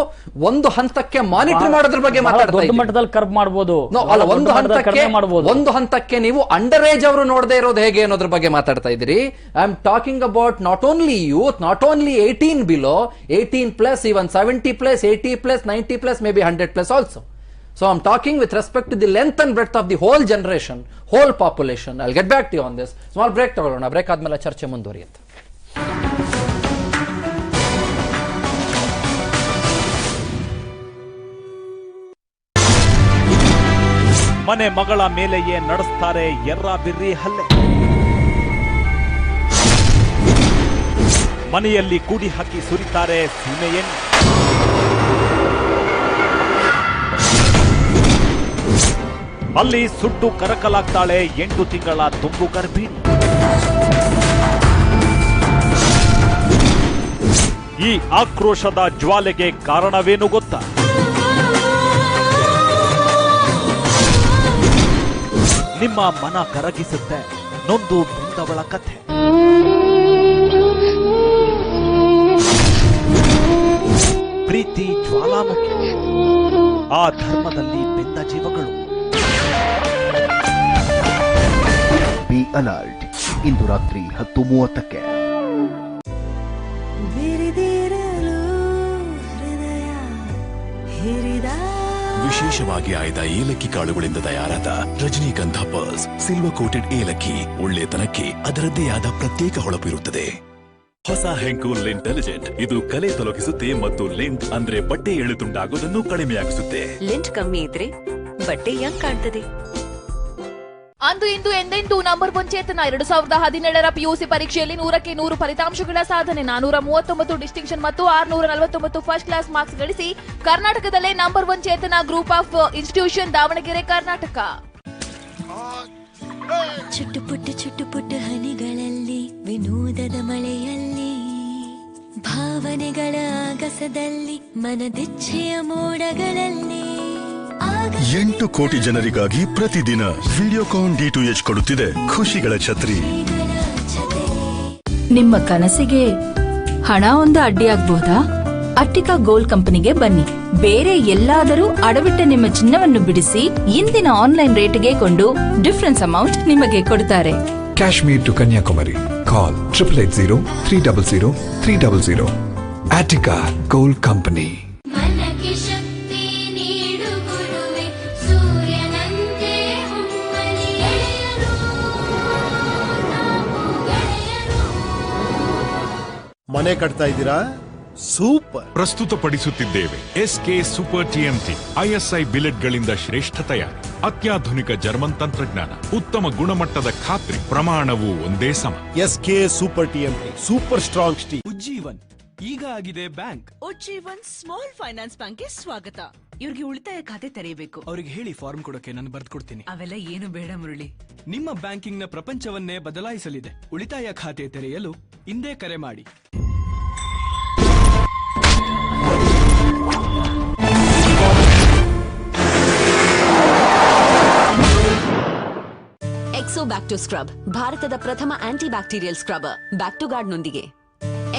ಒಂದು ಹಂತಕ್ಕೆ ಮಾನಿಟರ್ ಮಾಡೋದ್ರ ಬಗ್ಗೆ ಮಾತಾಡ್ತಾ ದೊಡ್ಡ ಮಟ್ಟದಲ್ಲಿ ಕರ್ಬ್ ಮಾಡಬಹುದು. ಒಂದು ಹಂತಕ್ಕೆ ನೀವು ಅಂಡರ್ ಏಜ್ ಅವರು ನೋಡದೇ ಇರೋದು ಹೇಗೆ ಅನ್ನೋದ್ರ ಬಗ್ಗೆ ಮಾತಾಡ್ತಾ ಇದ್ದೀರಿ. I am talking about not only youth, not only 18 below, 18+, even 70+, 80+, 90+, maybe 100+ also. So I'm talking with respect to the length and breadth of the whole generation, whole population. I'll get back to you on this. Small break ತಗೊಳ್ಳೋಣ. Break ಆದ್ಮೇಲೆ ಚರ್ಚೆ ಮುಂದುವರಿಯುತ್ತೆ. ಮನೆ ಮಗಳ ಮೇಲೆಯೇ ನಡೆಸ್ತಾರೆ ಎರ್ರಾಬಿರ್ರಿ ಹಲ್ಲೆ. ಮನೆಯಲ್ಲಿ ಕೂಡಿ ಹಾಕಿ ಸುರಿತಾರೆ ಸೀಮೆಎಣ್ಣೆ. ಅಲ್ಲಿ ಸುಟ್ಟು ಕರಕಲಾಗ್ತಾಳೆ 8 ತಿಂಗಳ ತುಂಬು ಗರ್ಭಿಣಿ. ಈ ಆಕ್ರೋಶದ ಜ್ವಾಲೆಗೆ ಕಾರಣವೇನು ಗೊತ್ತಾ? ನಿಮ್ಮ ಮನ ಕರಗಿಸುತ್ತೆ ನೊಂದು ಬೆಂದವಳ ಕಥೆ. ಪ್ರೀತಿ ಜ್ವಾಲಾಮುಖಿ, ಆ ಧರ್ಮದಲ್ಲಿ ಬೆಂದ ಜೀವಗಳು. Be alert. ಇಂದು ರಾತ್ರಿ 10:30ಕ್ಕೆ. ವಿಶೇಷವಾಗಿ ಆಯ್ದ ಏಲಕ್ಕಿ ಕಾಳುಗಳಿಂದ ತಯಾರಾದ ರಜನಿಗಂಧ ಪರ್ಸ್, ಸಿಲ್ವರ್ ಕೋಟೆಡ್ ಏಲಕ್ಕಿ. ಒಳ್ಳೆತನಕ್ಕೆ ಅದರದ್ದೇ ಆದ ಪ್ರತ್ಯೇಕ ಹೊಳಪು ಇರುತ್ತದೆ. ಹೊಸ ಹೆಂಕೋ ಲಿಂಟೆಲಿಜೆಂಟ್. ಇದು ಕಲೆ ತೊಲಗಿಸುತ್ತೆ ಮತ್ತು ಲಿಂಟ್ ಅಂದ್ರೆ ಬಟ್ಟೆ ಎಳೆತುಂಟಾಗೋದನ್ನು ಕಡಿಮೆಯಾಗಿಸುತ್ತೆ. ಲಿಂಟ್ ಕಮ್ಮಿ ಇದ್ರೆ ಬಟ್ಟೆ ಯಂಗ್ ಕಾಣ್ತದೆ. ಅಂದು ಇಂದು ಎಂದೆಂದೂ ನಂಬರ್ 1 ಚೇತನ 2017ರ PUC ಪರೀಕ್ಷೆಯಲ್ಲಿ 100ಕ್ಕೆ 100 ಫಲಿತಾಂಶಗಳ ಸಾಧನೆ, 439 ಡಿಸ್ಟಿಂಕ್ಷನ್ ಮತ್ತು 649 ಫಸ್ಟ್ ಕ್ಲಾಸ್ ಮಾರ್ಕ್ಸ್ ಗಳಿಸಿ ಕರ್ನಾಟಕದಲ್ಲೇ number 1 Chetana group of institution, Davanagere, Karnataka. ಚುಟ್ಟುಪುಟ್ಟ ಹನಿಗಳಲ್ಲಿ, ವಿನೋದದ ಮಳೆಯಲ್ಲಿ, ಭಾವನೆಗಳ ಆಗಸದಲ್ಲಿ, ಮನದಿಚ್ಛೆಯ ಮೋಡಗಳಲ್ಲಿ 8 ಕೋಟಿ ಜನರಿಗಾಗಿ ಪ್ರತಿದಿನ ವಿಡಿಯೋಕಾನ್ D2H ಕೊಡುತ್ತಿದೆ ಖುಷಿಗಳ ಛತ್ರಿ. ನಿಮ್ಮ ಕನಸಿಗೆ ಹಣ ಒಂದು ಅಡ್ಡಿಯಾಗಬಹುದಾ? ಅಟ್ಟಿಕಾ ಗೋಲ್ಡ್ ಕಂಪನಿಗೆ ಬನ್ನಿ. ಬೇರೆ ಎಲ್ಲಾದರೂ ಅಡವಿಟ್ಟ ನಿಮ್ಮ ಚಿನ್ನವನ್ನು ಬಿಡಿಸಿ ಇಂದಿನ ಆನ್ಲೈನ್ ರೇಟ್ಗೆ ಕೊಂಡು ಡಿಫರೆನ್ಸ್ ಅಮೌಂಟ್ ನಿಮಗೆ ಕೊಡುತ್ತಾರೆ. Kashmir to Kanyakumari. Call 888-0-300-300. Attica Gold Company. ಮನೆ ಕಟ್ತಾ ಇದ್ದೀರಾ? ಸೂಪರ್. ಪ್ರಸ್ತುತಪಡಿಸುತ್ತಿದ್ದೇವೆ SK ಸೂಪರ್ TMT ISI ಬಿಲೆಟ್ಗಳಿಂದ ಶ್ರೇಷ್ಠ ತಯಾರಿ, ಅತ್ಯಾಧುನಿಕ ಜರ್ಮನ್ ತಂತ್ರಜ್ಞಾನ, ಉತ್ತಮ ಗುಣಮಟ್ಟದ ಖಾತ್ರಿ, ಪ್ರಮಾಣವು ಒಂದೇ ಸಮ. SK super TMT super strong steel. Ujjivan ಈಗ ಆಗಿದೆ ಬ್ಯಾಂಕ್. ಉಜ್ಜೀವನ್ ಸ್ಮಾಲ್ ಫೈನಾನ್ಸ್ ಬ್ಯಾಂಕ್ಗೆ ಸ್ವಾಗತ. ಇವ್ರಿಗೆ ಉಳಿತಾಯ ಖಾತೆ ತೆರೆಯಬೇಕು. ಅವ್ರಿಗೆ ಹೇಳಿ ಫಾರ್ಮ್ ಕೊಡೋಕೆ ನಾನು ಬರ್ದ್ಕೊಡ್ತೀನಿ. ಅವೆಲ್ಲ ಏನು ಬೇಡ ಮುರಳಿ. ನಿಮ್ಮ ಬ್ಯಾಂಕಿಂಗ್ ನ ಪ್ರಪಂಚವನ್ನೇ ಬದಲಾಯಿಸಲಿದೆ. ಉಳಿತಾಯ ಖಾತೆ ತೆರೆಯಲು ಇಂದೇ ಕರೆ ಮಾಡಿ. ಎಕ್ಸೋ ಬ್ಯಾಕ್ಟೋ ಸ್ಕ್ರಬ್, ಭಾರತದ ಪ್ರಥಮ ಆಂಟಿ ಬ್ಯಾಕ್ಟೀರಿಯಲ್ ಸ್ಕ್ರಬರ್, ಬ್ಯಾಕ್ಟೋಗಾರ್ಡ್ ನೊಂದಿಗೆ.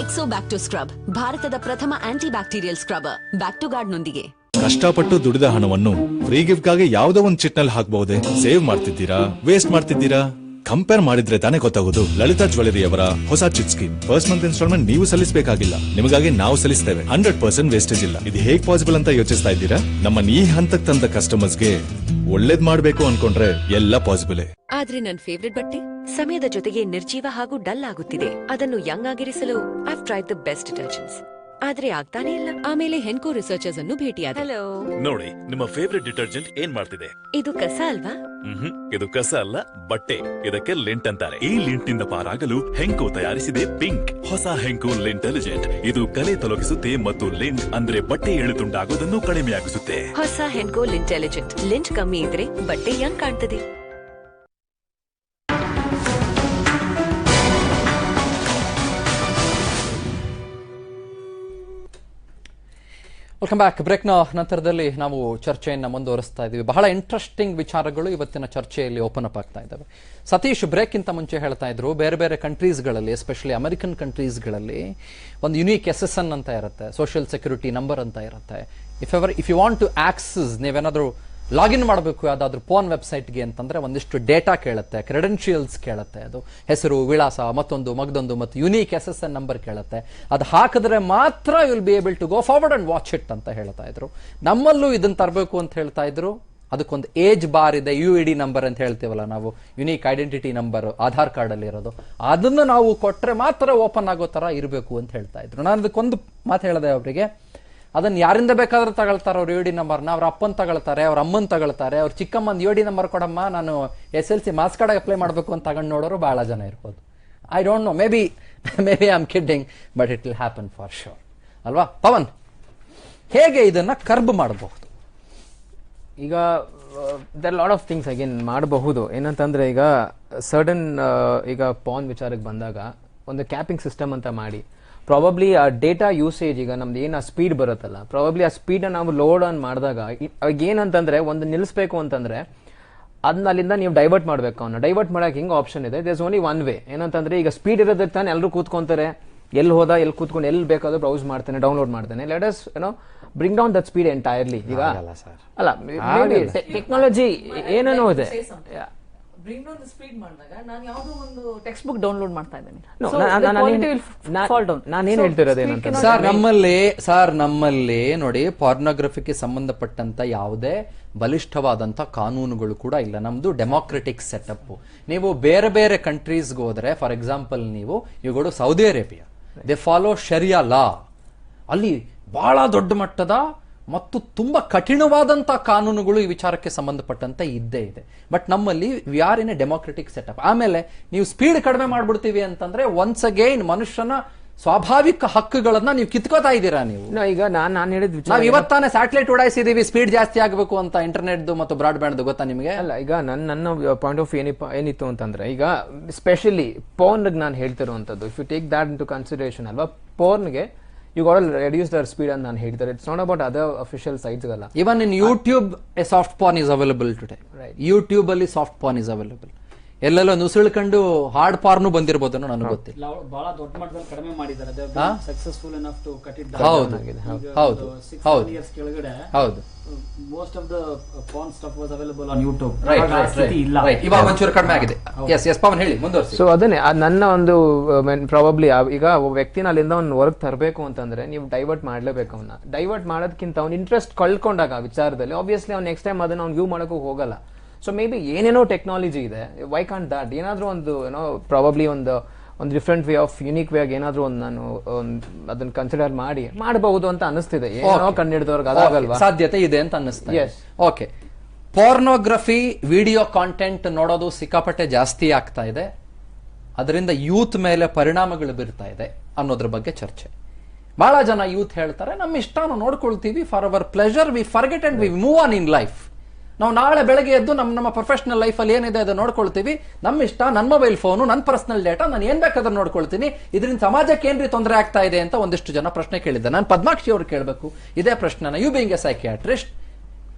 ಎಕ್ಸೋ ಬ್ಯಾಕ್ಟೋ ಸ್ಕ್ರಬ್, ಭಾರತದ ಪ್ರಥಮ ಆಂಟಿ ಬ್ಯಾಕ್ಟೀರಿಯಲ್ ಸ್ಕ್ರಬರ್, ಬ್ಯಾಕ್ಟೋಗಾರ್ಡ್ ನೊಂದಿಗೆ. ಕಷ್ಟಪಟ್ಟು ದುಡಿದ ಹಣವನ್ನು ಫ್ರೀ ಗಿಫ್ಟ್ಗಾಗಿ ಯಾವುದೋ ಒಂದು ಚಿಟ್ನಲ್ಲಿ ಹಾಕಬಹುದೇ? ಸೇವ್ ಮಾಡ್ತಿದ್ದೀರಾ, ವೇಸ್ಟ್ ಮಾಡ್ತಿದ್ದೀರಾ? ಕಂಪೇರ್ ಮಾಡಿದ್ರೆ ತಾನೇ ಗೊತ್ತಾಗೋದು. ಲಲಿತಾ ಜ್ಯುವೆಲರಿ ಅವರ ಹೊಸ chit scheme. First month instalment ನೀವು ಸಲ್ಲಿಸಬೇಕಾಗಿಲ್ಲ, ನಿಮಗಾಗಿ ನಾವು ಸಲ್ಲಿಸ್ತೇವೆ. 100% ವೇಸ್ಟೇಜ್ ಇಲ್ಲ. ಇದು ಹೇಗ್ ಪಾಸಿಬಲ್ ಅಂತ ಯೋಚಿಸ್ತಾ ಇದ್ದೀರಾ? ನಮ್ಮನ್ನ ಈ ಹಂತಕ್ಕೆ ತಂದ ಕಸ್ಟಮರ್ಸ್ಗೆ ಒಳ್ಳೇದ್ ಮಾಡ್ಬೇಕು ಅನ್ಕೊಂಡ್ರೆ ಎಲ್ಲ ಪಾಸಿಬಲ್. ಆದ್ರೆ ನನ್ನ ಫೇವ್ರೆಟ್ ಬಟ್ಟೆ ಸಮಯದ ಜೊತೆಗೆ ನಿರ್ಜೀವ ಹಾಗೂ ಡಲ್ ಆಗುತ್ತಿದೆ. ಅದನ್ನು ಯಂಗ್ ಆಗಿರಿಸಲು I've tried the best detergents. ಆದ್ರೆ ಆಗ್ತಾನೆ ಇಲ್ಲ. ಆಮೇಲೆ ಹೆನ್ಕೋ ರಿಸರ್ಚರ್ಸ್ ಅನ್ನು ಭೇಟಿಯಾದ. ಹಲೋ ನೋಡಿ, ನಿಮ್ಮ ಫೇವರೇಟ್ ಡಿಟರ್ಜೆಂಟ್ ಏನ್ ಮಾಡ್ತಿದೆ? ಇದು ಕಸ ಅಲ್ವಾ? ಇದು ಕಸ ಅಲ್ಲ, ಬಟ್ಟೆ. ಇದಕ್ಕೆ ಲಿಂಟ್ ಅಂತಾರೆ. ಈ ಲಿಂಟ್ ನಿಂದ ಪಾರಾಗಲು ಹೆಂಕೋ ತಯಾರಿಸಿದೆ ಪಿಂಕ್. ಹೊಸ ಹೆಂಕೋ ಲಿಂಟೆಲಿಜೆಂಟ್. ಇದು ಕಲೆ ತೊಲಗಿಸುತ್ತೆ ಮತ್ತು ಲಿಂಟ್ ಅಂದ್ರೆ ಬಟ್ಟೆ ಎಳೆತುಂಡಾಗೋದನ್ನು ಕಡಿಮೆಯಾಗಿಸುತ್ತೆ. ಹೊಸ ಹೆನ್ಕೋ ಲಿಂಟೆಲಿಜೆಂಟ್. ಲಿಂಟ್ ಕಮ್ಮಿ ಇದ್ರೆ ಬಟ್ಟೆ ಯಂಗ್ ಕಾಣ್ತದೆ. Welcome back. ಬ್ರೇಕ್ನ ನಂತರದಲ್ಲಿ ನಾವು ಚರ್ಚೆಯನ್ನು ಮುಂದುವರಿಸ್ತಾ ಇದ್ದೀವಿ. ಬಹಳ ಇಂಟ್ರೆಸ್ಟಿಂಗ್ ವಿಚಾರಗಳು ಇವತ್ತಿನ ಚರ್ಚೆಯಲ್ಲಿ ಓಪನ್ ಅಪ್ ಆಗ್ತಾ ಇದ್ದಾವೆ. ಸತೀಶ್ ಬ್ರೇಕ್ಗಿಂತ ಮುಂಚೆ ಹೇಳ್ತಾ ಇದ್ರು, ಬೇರೆ ಬೇರೆ ಕಂಟ್ರೀಸ್ಗಳಲ್ಲಿ, ಎಸ್ಪೆಷಲಿ ಅಮೆರಿಕನ್ ಕಂಟ್ರೀಸ್ಗಳಲ್ಲಿ ಒಂದು ಯುನೀಕ್ SSN ಅಂತ ಇರುತ್ತೆ, ಸೋಷಿಯಲ್ ಸೆಕ್ಯೂರಿಟಿ ನಂಬರ್ ಅಂತ ಇರುತ್ತೆ. If you want to access, ನೀವೇನಾದರೂ ಲಾಗಿನ್ ಮಾಡಬೇಕು ಯಾವುದಾದ್ರೂ ಫೋನ್ ವೆಬ್ಸೈಟ್ಗೆ ಅಂತಂದ್ರೆ ಒಂದಿಷ್ಟು ಡೇಟಾ ಕೇಳುತ್ತೆ, ಕ್ರೆಡೆನ್ಷಿಯಲ್ಸ್ ಕೇಳುತ್ತೆ. ಅದು ಹೆಸರು, ವಿಳಾಸ, ಮತ್ತೊಂದು ಮತ್ತು ಯುನೀಕ್ SSN ನಂಬರ್ ಕೇಳುತ್ತೆ. ಅದು ಹಾಕಿದ್ರೆ ಮಾತ್ರ you will be able to go forward and watch it ಅಂತ ಹೇಳ್ತಾ ಇದ್ರು. ನಮ್ಮಲ್ಲೂ ಇದನ್ನ ತರಬೇಕು ಅಂತ ಹೇಳ್ತಾ ಇದ್ರು. ಅದಕ್ಕೊಂದು ಏಜ್ ಬಾರ್ ಇದೆ, UID ನಂಬರ್ ಅಂತ ಹೇಳ್ತೀವಲ್ಲ ನಾವು, unique identity number Aadhaar card ಅಲ್ಲಿ ಇರೋದು. ಅದನ್ನು ನಾವು ಕೊಟ್ರೆ ಮಾತ್ರ ಓಪನ್ ಆಗೋ ತರ ಇರಬೇಕು ಅಂತ ಹೇಳ್ತಾ ಇದ್ರು. ನಾನು ಅದಕ್ಕೊಂದು ಮಾತು ಹೇಳಿದೆ ಅವರಿಗೆ, ಅದನ್ನ ಯಾರಿಂದ ಬೇಕಾದ್ರೂ ತಗೊಳ್ತಾರೆ ಅವ್ರ UID ನಂಬರ್ನ. ಅವ್ರ ಅಪ್ಪನ್ ತಗೊಳ್ತಾರೆ, ಅವ್ರ ಅಮ್ಮನ್ ತಗೊಳ್ತಾರೆ, ಅವ್ರ ಚಿಕ್ಕಮ್ಮನ UID ನಂಬರ್ ಕೊಡಮ್ಮ, ನಾನು SLC ಮಾರ್ಕ್ಸ್ ಕಾರ್ಡ್ ಅಪ್ಲೈ ಮಾಡಬೇಕು ಅಂತ ತಗೊಂಡು ನೋಡೋರು ಬಹಳ ಜನ ಇರ್ಬೋದು. I don't know, maybe I am kidding, but it will happen for sure ಅಲ್ವಾ? ಪವನ್, ಹೇಗೆ ಇದನ್ನ ಕರ್ಬ್ ಮಾಡಬಹುದು? ಈಗ there lot of things again ಮಾಡಬಹುದು. ಏನಂತಂದ್ರೆ ಈಗ ಸರ್ಟನ್ ಈಗ ಪಾನ್ ವಿಚಾರಕ್ಕೆ ಬಂದಾಗ ಒಂದು ಕ್ಯಾಪಿಂಗ್ ಸಿಸ್ಟಮ್ ಅಂತ ಮಾಡಿ, ಪ್ರಾಬಬ್ಲಿ ಆ ಡೇಟಾ ಯೂಸೇಜ್, ಈಗ ನಮ್ದು ಏನು ಆ ಸ್ಪೀಡ್ ಬರುತ್ತಲ್ಲ, ಪ್ರಾಬಬ್ಲಿ ಆ ಸ್ಪೀಡನ್ನ ನಾವು ಲೋಡ್ ಆನ್ ಮಾಡಿದಾಗ ಏನಂತಂದ್ರೆ ಒಂದು ನಿಲ್ಲಿಸಬೇಕು ಅಂತಂದ್ರೆ ಅದನ್ನ ಅಲ್ಲಿಂದ ನೀವು ಡೈವರ್ಟ್ ಮಾಡಬೇಕು. ಅವನ್ನ ಡೈವರ್ಟ್ ಮಾಡಕ್ಕೆ ಹಿಂಗೆ ಆಪ್ಷನ್ ಇದೆ. There's only one way. ಏನಂತಂದ್ರೆ ಈಗ ಸ್ಪೀಡ್ ಇರೋದಕ್ಕೆ ತಾನೆ ಎಲ್ಲರೂ ಕೂತ್ಕೊಂತಾರೆ, ಎಲ್ಲಿ ಹೋದ ಎಲ್ಲಿ ಕೂತ್ಕೊಂಡು ಎಲ್ಲಿ ಬೇಕಾದ್ರೂ ಬ್ರೌಸ್ ಮಾಡ್ತಾನೆ, ಡೌನ್ಲೋಡ್ ಮಾಡ್ತಾನೆ. Let us bring down that speed entirely. ಈಗ ಅಲ್ಲ, ಟೆಕ್ನಾಲಜಿ ಏನೇನೋ ಇದೆ. ಬ್ರಿಂಗ್ ಡೌನ್ ದ ಸ್ಪೀಡ್ ಮಾಡಿದಾಗ ನಾನು ಯಾವುದೋ ಒಂದು ಟೆಕ್ಸ್ಟ್ ಬುಕ್ ಡೌನ್ಲೋಡ್ ಮಾಡ್ತಾ ಇದ್ದೀನಿ. ನಾನೇನ್ ಹೇಳ್ತಿರೋದೇನಂತ ಸರ್, ನಮ್ಮಲ್ಲಿ ನೋಡಿ, ಪಾರ್ನೋಗ್ರಫಿಗೆ ಸಂಬಂಧಪಟ್ಟಂತ ಯಾವುದೇ ಬಲಿಷ್ಠವಾದಂತ ಕಾನೂನುಗಳು ಕೂಡ ಇಲ್ಲ. ನಮ್ದು ಡೆಮೋಕ್ರೆಟಿಕ್ ಸೆಟಪ್. ನೀವು ಬೇರೆ ಬೇರೆ ಕಂಟ್ರೀಸ್ಗೆ ಹೋದ್ರೆ, ಫಾರ್ ಎಕ್ಸಾಂಪಲ್ ನೀವು go to Saudi Arabia, they follow sharia law. ಅಲ್ಲಿ ಬಹಳ ದೊಡ್ಡ ಮಟ್ಟದ ಮತ್ತು ತುಂಬಾ ಕಠಿಣವಾದಂತ ಕಾನೂನುಗಳು ಈ ವಿಚಾರಕ್ಕೆ ಸಂಬಂಧಪಟ್ಟಂತೆ ಇದ್ದೇ ಇದೆ. ಬಟ್ ನಮ್ಮಲ್ಲಿ we are in a democratic setup. ಆಮೇಲೆ ನೀವು ಸ್ಪೀಡ್ ಕಡಿಮೆ ಮಾಡ್ಬಿಡ್ತೀವಿ ಅಂತಂದ್ರೆ ಒನ್ಸ್ ಅಗೈನ್ ಮನುಷ್ಯನ ಸ್ವಾಭಾವಿಕ ಹಕ್ಕುಗಳನ್ನ ನೀವು ಕಿತ್ಕೋತಾ ಇದ್ದೀರಾ. ನೀವು ಈಗ ನಾನು ಹೇಳಿದ ನಾವು ಇವತ್ತಾನೆ ಸ್ಯಾಟಲೈಟ್ ಉಡಾಯಿಸಿದೀವಿ ಸ್ಪೀಡ್ ಜಾಸ್ತಿ ಆಗಬೇಕು ಅಂತ, ಇಂಟರ್ನೆಟ್ ಮತ್ತು ಬ್ರಾಡ್ಬ್ಯಾಂಡ್, ಗೊತ್ತಾ ನಿಮಗೆ? ಅಲ್ಲ, ಈಗ ನನ್ನ ಪಾಯಿಂಟ್ ಆಫ್ ಏನಿತ್ತು ಅಂತಂದ್ರೆ, ಈಗ ಸ್ಪೆಷಲಿ ಪೋರ್ನ್ಗೆ ನಾನು ಹೇಳ್ತಿರುವಂತದ್ದು, if you take that into consideration ಅಲ್ವಾ, ಪೋರ್ನ್ಗೆ you got to reduce their speed and ನಾನು ಹೇಳ್ತಾರೆ. It's not about other official sites Galla. Even in YouTube a soft porn is available today. Right. YouTube ಅಲ್ಲಿ soft porn is available. ಎಲ್ಲೆಲ್ಲೋ ನುಸುಳ್ಕೊಂಡು hard ಪಾರ್ನು ಬಂದಿರ್ಬೋದು ನನಗೆ ಗೊತ್ತಿಲ್ಲ. ಬಹಳ ದೊಡ್ಡ ಮಟ್ಟದಲ್ಲಿ ಕಡಿಮೆ ಮಾಡಿದ್ದಾರೆ. Successful enough to cut it. ಹೌದು ಹೌದು ಹೌದು ಇಯರ್ಸ್ ಕೆಳಗಡೆ ಹೌದು most of the porn stuff was available on YouTube. ಇವಾಗ ಒಂಚೂರು ಕಡಿಮೆ ಆಗಿದೆ. ಎಸ್ ಪವನ್ ಹೇಳಿ ಮುಂದುವರಿಸಿ. ಸೊ ಅದನ್ನೇ ನನ್ನ ಒಂದು ಪ್ರಾಬಬ್ಲಿ ಈಗ ವ್ಯಕ್ತಿನ ಅಲ್ಲಿಂದ ಅವ್ನು ಹೊರಗೆ ತರಬೇಕು ಅಂತಂದ್ರೆ ನೀವು ಡೈವರ್ಟ್ ಮಾಡ್ಲೇಬೇಕು. ಅವನ್ನ ಡೈವರ್ಟ್ ಮಾಡೋದಕ್ಕಿಂತ ಅವ್ನ ಇಂಟ್ರೆಸ್ಟ್ ಕಳ್ಕೊಂಡಾಗ ವಿಚಾರದಲ್ಲಿ ಆಬ್ವಿಯಸ್ಲಿ ಅವ್ನು ನೆಕ್ಸ್ಟ್ ಟೈಮ್ ಅದನ್ನ ಅವ್ನು ಯೂಸ್ ಮಾಡೋಕ್ಕೂ ಹೋಗಲ್ಲ. ಸೊ ಮೇ ಬಿ ಏನೇನೋ ಟೆಕ್ನಾಲಜಿ ಇದೆ, ವೈ ಕಾಂಟ್ ದಟ್ ಏನಾದ್ರೂ ಒಂದು ಏನೋ ಪ್ರಾಬಬ್ಲಿ ಒಂದು different way of unique way ಆಗಿ ಏನಾದ್ರೂ ಒಂದು ನಾನು ಅದನ್ನ ಕನ್ಸಿಡರ್ ಮಾಡಬಹುದು ಅಂತ ಅನಿಸ್ತಿದೆ. ಏನೋ ಕಂಡಿಡಿದವ್ರಿಗೆ ಅದಾಗಲ್ವಾ, ಸಾಧ್ಯತೆ ಇದೆ ಅಂತ ಅನ್ನಿಸ್ತಾ. ಓಕೆ, ಪೋರ್ನೋಗ್ರಫಿ ವಿಡಿಯೋ ಕಾಂಟೆಂಟ್ ನೋಡೋದು ಸಿಕ್ಕಾಪಟ್ಟೆ ಜಾಸ್ತಿ ಆಗ್ತಾ ಇದೆ, ಅದರಿಂದ ಯೂತ್ ಮೇಲೆ ಪರಿಣಾಮಗಳು ಬೀರ್ತಾ ಇದೆ ಅನ್ನೋದ್ರ ಬಗ್ಗೆ ಚರ್ಚೆ. ಬಹಳ ಜನ ಯೂತ್ ಹೇಳ್ತಾರೆ ನಮ್ಮ ಇಷ್ಟ ನಾವು ನೋಡ್ಕೊಳ್ತೀವಿ, for our pleasure we forget and we move on in life. ನಾವು ನಾಳೆ ಬೆಳಗ್ಗೆ ಎದ್ದು ನಮ್ಮ ಪ್ರೊಫೆಷನಲ್ ಲೈಫಲ್ಲಿ ಏನಿದೆ ಅದನ್ನ ನೋಡ್ಕೊಳ್ತೀವಿ, ನಮ್ಮ ಇಷ್ಟ, ನನ್ನ ಮೊಬೈಲ್ ಫೋನು, ನನ್ನ ಪರ್ಸನಲ್ ಡೇಟಾ, ನಾನು ಏನ್ ಬೇಕಾದ್ರೂ ನೋಡ್ಕೊಳ್ತೀನಿ, ಇದರಿಂದ ಸಮಾಜಕ್ಕೆ ಏನ್ರಿ ತೊಂದರೆ ಆಗ್ತಾ ಇದೆ ಅಂತ ಒಂದಿಷ್ಟು ಜನ ಪ್ರಶ್ನೆ ಕೇಳಿದ್ದೆ. ನಾನು ಪದ್ಮಾಕ್ಷಿ ಅವ್ರು ಕೇಳಬೇಕು ಇದೇ ಪ್ರಶ್ನೆನ. ಯು ಬೀಯಿಂಗ್ ಎ ಸೈಕಿಯಾಟ್ರಿಸ್ಟ್,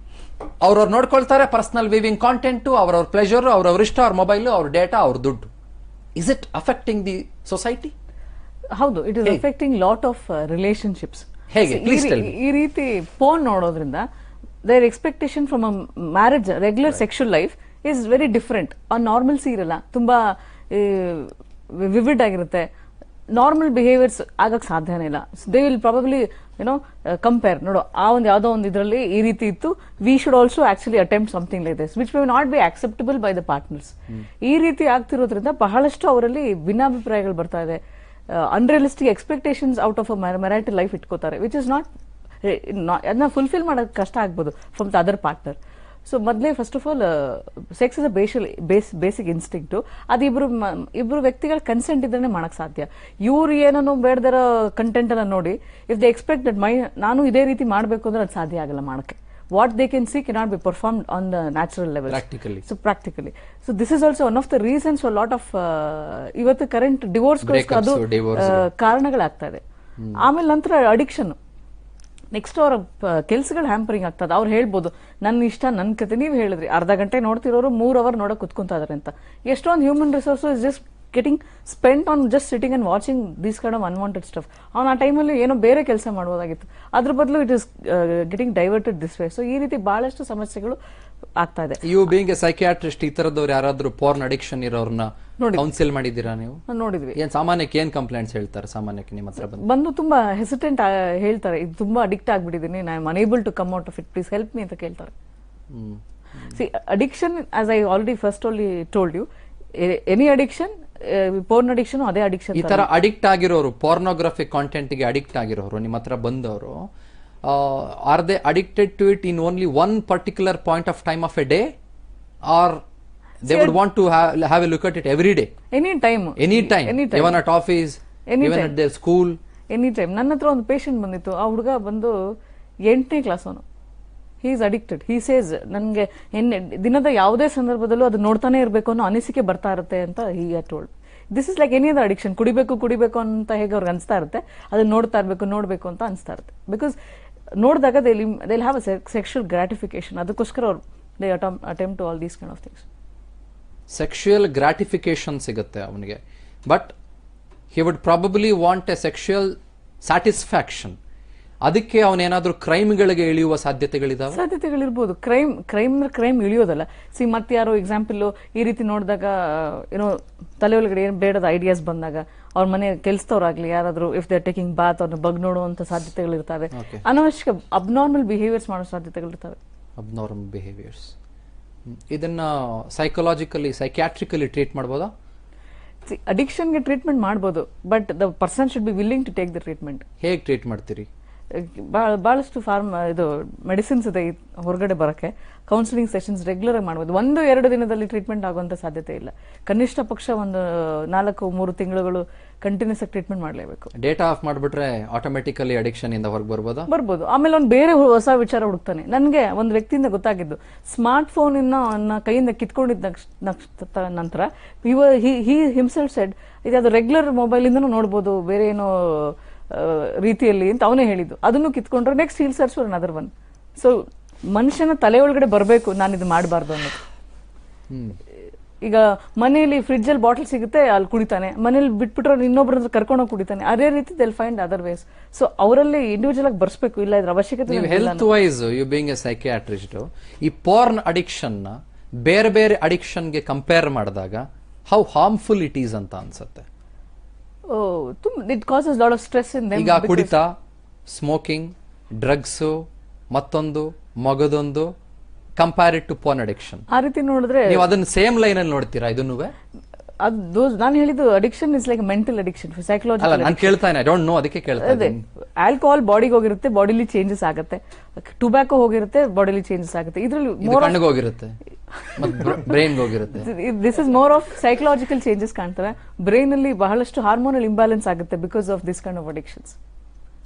ಅವ್ರವ್ರು ನೋಡ್ಕೊಳ್ತಾರೆ ಪರ್ಸನಲ್ ವಿವಿಂಗ್ ಕಾಂಟೆಂಟು, ಅವ್ರವ್ರ ಪ್ಲೆಜರ್, ಅವ್ರವ್ರ ಇಷ್ಟ, ಅವ್ರ ಮೊಬೈಲ್, ಅವ್ರ ಡೇಟಾ, ಅವ್ರ ದುಡ್ಡು. Is it affecting the society? ಹೌದು, it is affecting lot of relationships. ಹೇಗೆ? ಈ ರೀತಿ ಫೋನ್ ನೋಡೋದ್ರಿಂದ their expectation from a marriage, regular sexual life is very different. ಆ ನಾರ್ಮಲ್ಸಿ ಇರಲ್ಲ, ತುಂಬಾ ವಿವಿಡ್ ಆಗಿರುತ್ತೆ. ನಾರ್ಮಲ್ ಬಿಹೇವಿಯರ್ಸ್ ಆಗಕ್ಕೆ ಸಾಧ್ಯನೇ ಇಲ್ಲ. ದೇ ವಿಲ್ ಪ್ರಾಬಬ್ಲಿ ಕಂಪೇರ್, ನೋಡು ಆ ಒಂದು ಯಾವುದೋ ಒಂದು ಇದರಲ್ಲಿ ಈ ರೀತಿ ಇತ್ತು, we should also actually attempt something like this which may not be acceptable by the partners. ಈ ರೀತಿ ಆಗ್ತಿರೋದ್ರಿಂದ ಬಹಳಷ್ಟು ಅವರಲ್ಲಿ ಭಿನ್ನಾಭಿಪ್ರಾಯಗಳು ಬರ್ತಾ ಇದೆ. Unrealistic expectations out of a marital life ಇಟ್ಕೋತಾರೆ, ವಿಚ್ ಇಸ್ ನಾಟ್ ಅದನ್ನ ಫುಲ್ಫಿಲ್ ಮಾಡೋದು ಕಷ್ಟ ಆಗ್ಬೋದು from the other partner. So ಮೊದಲೇ first of all sex is a basic instinct. ಅದು ಇಬ್ರು ವ್ಯಕ್ತಿಗಳ ಕನ್ಸೆಂಟ್ ಇದ್ರೆ ಮಾಡಕ್ ಸಾಧ್ಯ. ಇವ್ರು ಏನೋ ಬೇಡದರ ಕಂಟೆಂಟ್ ಅನ್ನ ನೋಡಿ ಇಫ್ ದೇ ಎಕ್ಸ್ಪೆಕ್ಟ್ ದಟ್ ನಾನು ಇದೇ ರೀತಿ ಮಾಡಬೇಕು ಅಂದ್ರೆ ಅದು ಸಾಧ್ಯ ಆಗಲ್ಲ ಮಾಡಕ್ಕೆ. What they can see cannot be performed on the natural level. Practically so this is also one of the reasons for lot of ಇವತ್ತು ಕರೆಂಟ್ ಡಿವೋರ್ಸ್ ಅದು ಕಾರಣಗಳಾಗ್ತಾ ಇದೆ. ಆಮೇಲೆ ನಂತರ ಅಡಿಕ್ಷನ್, ನೆಕ್ಸ್ಟ್ ಅವರ ಕೆಲ್ಸಗಳು ಹ್ಯಾಂಪರಿಂಗ್ ಆಗ್ತದೆ. ಅವ್ರು ಹೇಳ್ಬೋದು ನನ್ನ ಇಷ್ಟ ನನ್ನ ಕತೆ. ನೀವು ಹೇಳಿದ್ರಿ ಅರ್ಧ ಗಂಟೆ ನೋಡ್ತಿರೋರು 3 hours ನೋಡಕ್ ಕುತ್ಕೊಂತ ಇದಾರೆ ಅಂತ. ಎಷ್ಟೊಂದು human resources is just getting spent on just sitting and watching these kind of unwanted stuff. ಅವ್ನು ಆ ಟೈಮಲ್ಲಿ ಏನೋ ಬೇರೆ ಕೆಲಸ ಮಾಡ್ಬೋದಾಗಿತ್ತು, ಅದ್ರ ಬದಲು it is getting diverted this way. So ಈ ರೀತಿ ಬಹಳಷ್ಟು ಸಮಸ್ಯೆಗಳು ಆಗ್ತಾ ಇದೆ. ಯು ಬೀಯಿಂಗ್ ಎ ಸೈಕಿಯಾಟ್ರಿಸ್ಟ್, ಈ ತರದವ್ರು ಯಾರಾದ್ರೂ ಪೋರ್ನ್ ಅಡಿಕ್ಷನ್ ಇರೋರ್ನ ಕೌನ್ಸಿಲ್ ಮಾಡಿದ್ದೀರಾ ನೀವು? ನೋಡಿದ್ವಿ. ಏನ್ ಸಾಮಾನ್ಯಕ್ಕೆ ಏನ್ ಕಂಪ್ಲೇಂಟ್ಸ್ ಹೇಳ್ತಾರೆ ಸಾಮಾನ್ಯಕ್ಕೆ ನಿಮ್ಮ ಹತ್ರ ಬಂದು ತುಂಬಾ ಹೆಸಿಟೆಂಟ್ ಹೇಳ್ತಾರೆ, ಇದು ತುಂಬಾ ಅಡಿಕ್ಟ್ ಆಗ್ಬಿಟ್ಟಿದ್ದೀನಿ, I am unable to come out of it, please help me ಅಂತ ಕೇಳ್ತಾರೆ. See addiction, as I already first only told you, any addiction, porn addiction ಅದೇ ಅಡಿಕ್ಷನ್. ಈ ತರ ಅಡಿಕ್ಟ್ ಆಗಿರೋರು, ಪೋರ್ನೋಗ್ರಫಿಕ್ ಕಾಂಟೆಂಟ್ ಗೆ ಅಡಿಕ್ಟ್ ಆಗಿರೋರು ನಿಮ್ಮ ಹತ್ರ ಬಂದವರು, are they addicted to it in only one particular point of time of a day, or they would want to have a look at it every day? Anytime, even at office, even at their school, anytime. ನನ್ನ ಹತ್ರ ಒಂದು patient ಬಂದಿತ್ತು, ಆ ಹುಡುಗ ಬಂದು 8ನೇ class ಅವನು. He is addicted. He says ನನಗೆ ದಿನದ ಯಾವುದೇ ಸಂದರ್ಭದಲ್ಲೂ ಅದು ನೋಡ್ತಾನೆ ಇರಬೇಕು ಅನ್ನೋ ಅನಿಸಿಕೆ ಬರ್ತಾ ಇರುತ್ತೆ ಅಂತ he had told. This is like any other addiction. ಕುಡಿಬೇಕು ಅಂತ ಹೇಗೆ ಅವ್ರಿಗೆ ಅನಿಸ್ತಾ ಇರುತ್ತೆ, ಅದನ್ನ ನೋಡ್ಬೇಕು ಅಂತ ಅನಿಸ್ತಾ ಇರುತ್ತೆ. ಬಿಕಾಸ್ ನೋಡಿದಾಗ they will have a sexual gratification. ಅದಕ್ಕೋಸ್ಕರ ಅವ್ರು they attempt to all these kind of things. Sexual gratification ಸಿಗುತ್ತೆ ಅವನಿಗೆ, but he would probably want a sexual satisfaction. ಅದಕ್ಕೆ ಅವನೇನಾದ್ರೂ ಕ್ರೈಮ್ಗಳಿಗೆ ಇಳಿಯುವ ಸಾಧ್ಯತೆಗಳಿರ್ಬೋದು. ಕ್ರೈಮ್ ಇಳಿಯೋದಲ್ಲ. ಸಿ ಮತ್ತೆ ಯಾರೋ ಎಕ್ಸಾಂಪಲ್ ಈ ರೀತಿ ನೋಡಿದಾಗ ಏನೋ ತಲೆ ಒಳಗಡೆ ಏನು ಬೇಡದ ಐಡಿಯಾಸ್ ಬಂದಾಗ ಅವ್ರ ಮನೆ ಕೆಲಸದವ್ರಾಗ್ಲಿ ಯಾರಾದ್ರೂ if they are taking bath ಅವ್ರನ್ನ ಬಗ್ ನೋಡುವಂತ ಸಾಧ್ಯತೆಗಳಿರ್ತವೆ. ಅನವಶ್ಯಕ ಅಬ್ನಾರ್ಮಲ್ ಬಿಹೇವಿಯರ್ಸ್ ಮಾಡೋ ಸಾಧ್ಯತೆಗಳಿರ್ತವೆ. ಅಬ್ನಾರ್ಮಲ್ ಬಿಹೇವಿಯರ್ಸ್ ಇದನ್ನ ಸೈಕಾಲಜಿಕಲಿ ಸೈಕ್ಯಾಟ್ರಿಕಲಿ ಟ್ರೀಟ್ ಮಾಡ್ಬೋದಾ? ಅಡಿಕ್ಷನ್ಗೆ ಟ್ರೀಟ್ಮೆಂಟ್ ಮಾಡ್ಬೋದು, but the person should be willing to take the treatment. ಹೇಗೆ ಟ್ರೀಟ್ ಮಾಡ್ತೀರಿ? ಬಹಳಷ್ಟು ಇದು ಮೆಡಿಸಿನ್ಸ್ ಇದೆ ಹೊರಗಡೆ ಬರೋಕ್ಕೆ. ಕೌನ್ಸಿಲಿಂಗ್ ಸೆಷನ್ಸ್ ರೆಗ್ಯುಲರ್ ಆಗಿ ಮಾಡ್ಬೋದು. 1-2 ದಿನದಲ್ಲಿ ಟ್ರೀಟ್ಮೆಂಟ್ ಆಗುವಂತ ಸಾಧ್ಯತೆ ಇಲ್ಲ. ಕನಿಷ್ಠ ಪಕ್ಷ ಒಂದು 4-3 ತಿಂಗಳುಗಳು ಕಂಟಿನ್ಯೂಸ್ ಆಗಿ ಟ್ರೀಟ್ಮೆಂಟ್ ಮಾಡಲೇಬೇಕು. ಡೇಟಾ ಆಫ್ ಮಾಡಿಬಿಟ್ರೆ ಆಟೋಮೆಟಿಕಲಿ ಅಡಿಕ್ಷನ್ ಇಂದ ಹೊರಗೆ ಬರ್ಬೋದು. ಆಮೇಲೆ ಅವ್ನು ಬೇರೆ ಹೊಸ ವಿಚಾರ ಹುಡುಕ್ತಾನೆ. ನನಗೆ ಒಂದು ವ್ಯಕ್ತಿಯಿಂದ ಗೊತ್ತಾಗಿದ್ದು, ಸ್ಮಾರ್ಟ್ ಫೋನ್ ಕೈಯಿಂದ ಕಿತ್ಕೊಂಡಿದ್ದ ನಂತರ ಹಿ ಹಿಮ್ಸೆಲ್ಫ್ ಸೆಡ್ ಇದು ರೆಗ್ಯುಲರ್ ಮೊಬೈಲ್ ಇಂದನೂ ನೋಡ್ಬೋದು, ಬೇರೆ ಏನೋ ರೀತಿಯಲ್ಲಿ ಅಂತ ಅವನೇ ಹೇಳಿದ್ದು. ಅದನ್ನು ಕಿತ್ಕೊಂಡ್ರೆ next he'll search for another one. So ಮನುಷ್ಯನ ತಲೆ ಒಳಗಡೆ ಬರಬೇಕು ನಾನು ಇದು ಮಾಡಬಾರ್ದು ಅನ್ನೋದು. ಈಗ ಮನೆಯಲ್ಲಿ ಫ್ರಿಜ್ ಅಲ್ಲಿ ಬಾಟಲ್ ಸಿಗುತ್ತೆ ಅಲ್ಲಿ ಕುಡಿತಾನೆ, ಮನೇಲಿ ಬಿಟ್ಬಿಟ್ರೆ ಇನ್ನೊಬ್ಬರ ಕರ್ಕೊಂಡೋಗಿ ಕುಡಿತಾನೆ. ಅದೇ ರೀತಿ they'll find other ways. So ಅವರಲ್ಲಿ ಇಂಡಿವಿಜುವಲ್ ಆಗಿ ಬರ್ಸ್ಬೇಕು, ಇಲ್ಲ ಇದ್ರ ಅವಶ್ಯಕತೆ. Health wise you being a psychiatrist, ಈ ಪಾರ್ನ್ ಅಡಿಕ್ಷನ್ ನ ಬೇರೆ ಬೇರೆ ಅಡಿಕ್ಷನ್ ಗೆ ಕಂಪೇರ್ ಮಾಡಿದಾಗ ಹೌ ಹಾರ್ಮ್ಫುಲ್ ಇಟ್ ಈಸ್ ಅಂತ ಅನ್ಸುತ್ತೆ. It causes lot of stress in them. ಈಗ ಕುಡಿತ, ಸ್ಮೋಕಿಂಗ್, ಡ್ರಗ್ಸ್, ಮತ್ತೊಂದು ಮಗದೊಂದು, ಕಂಪೇರ್ಡ್ ಟು ಪಾರ್ನ್ ಅಡಿಕ್ಷನ್. ಆ ರೀತಿ ನೋಡಿದ್ರೆ ನೀವು ಅದನ್ನ ಸೇಮ್ ಲೈನ್ ಅಲ್ಲಿ ನೋಡ್ತೀರಾ ಇದನ್ನು? ಅದು ನಾನು ಹೇಳಿದ್ದು addiction is like mental addiction, psychological. ನಾನು ಕೇಳ್ತಾನೆ, ಐ ಡೋಂಟ್ ನೋ, ಅದಕ್ಕೆ ಕೇಳ್ತಾ ಇದ್ದೀನಿ. ಆಲ್ಕೋಹಾಲ್ ಬಾಡಿಗೆ ಹೋಗಿರುತ್ತೆ, ಬಾಡಿಲಿ ಚೇಂಜಸ್ ಆಗುತ್ತೆ. ಟೊಬ್ಯಾಕೊ ಹೋಗಿರುತ್ತೆ, ಬಾಡಿಲಿ ಚೇಂಜಸ್ ಆಗುತ್ತೆ. ಇದರಲ್ಲಿ ಕಣ್ಣಿಗೆ ಹೋಗಿರುತ್ತೆ, ಬ್ರೈನ್ ಹೋಗಿರುತ್ತೆ. This is more of psychological changes ಕಾಣ್ತವೆ. ಬ್ರೈನ್ ಅಲ್ಲಿ ಬಹಳಷ್ಟು ಹಾರ್ಮೋನಲ್ ಇಂಬ್ಯಾಲೆನ್ಸ್ ಆಗುತ್ತೆ because of this kind of addictions.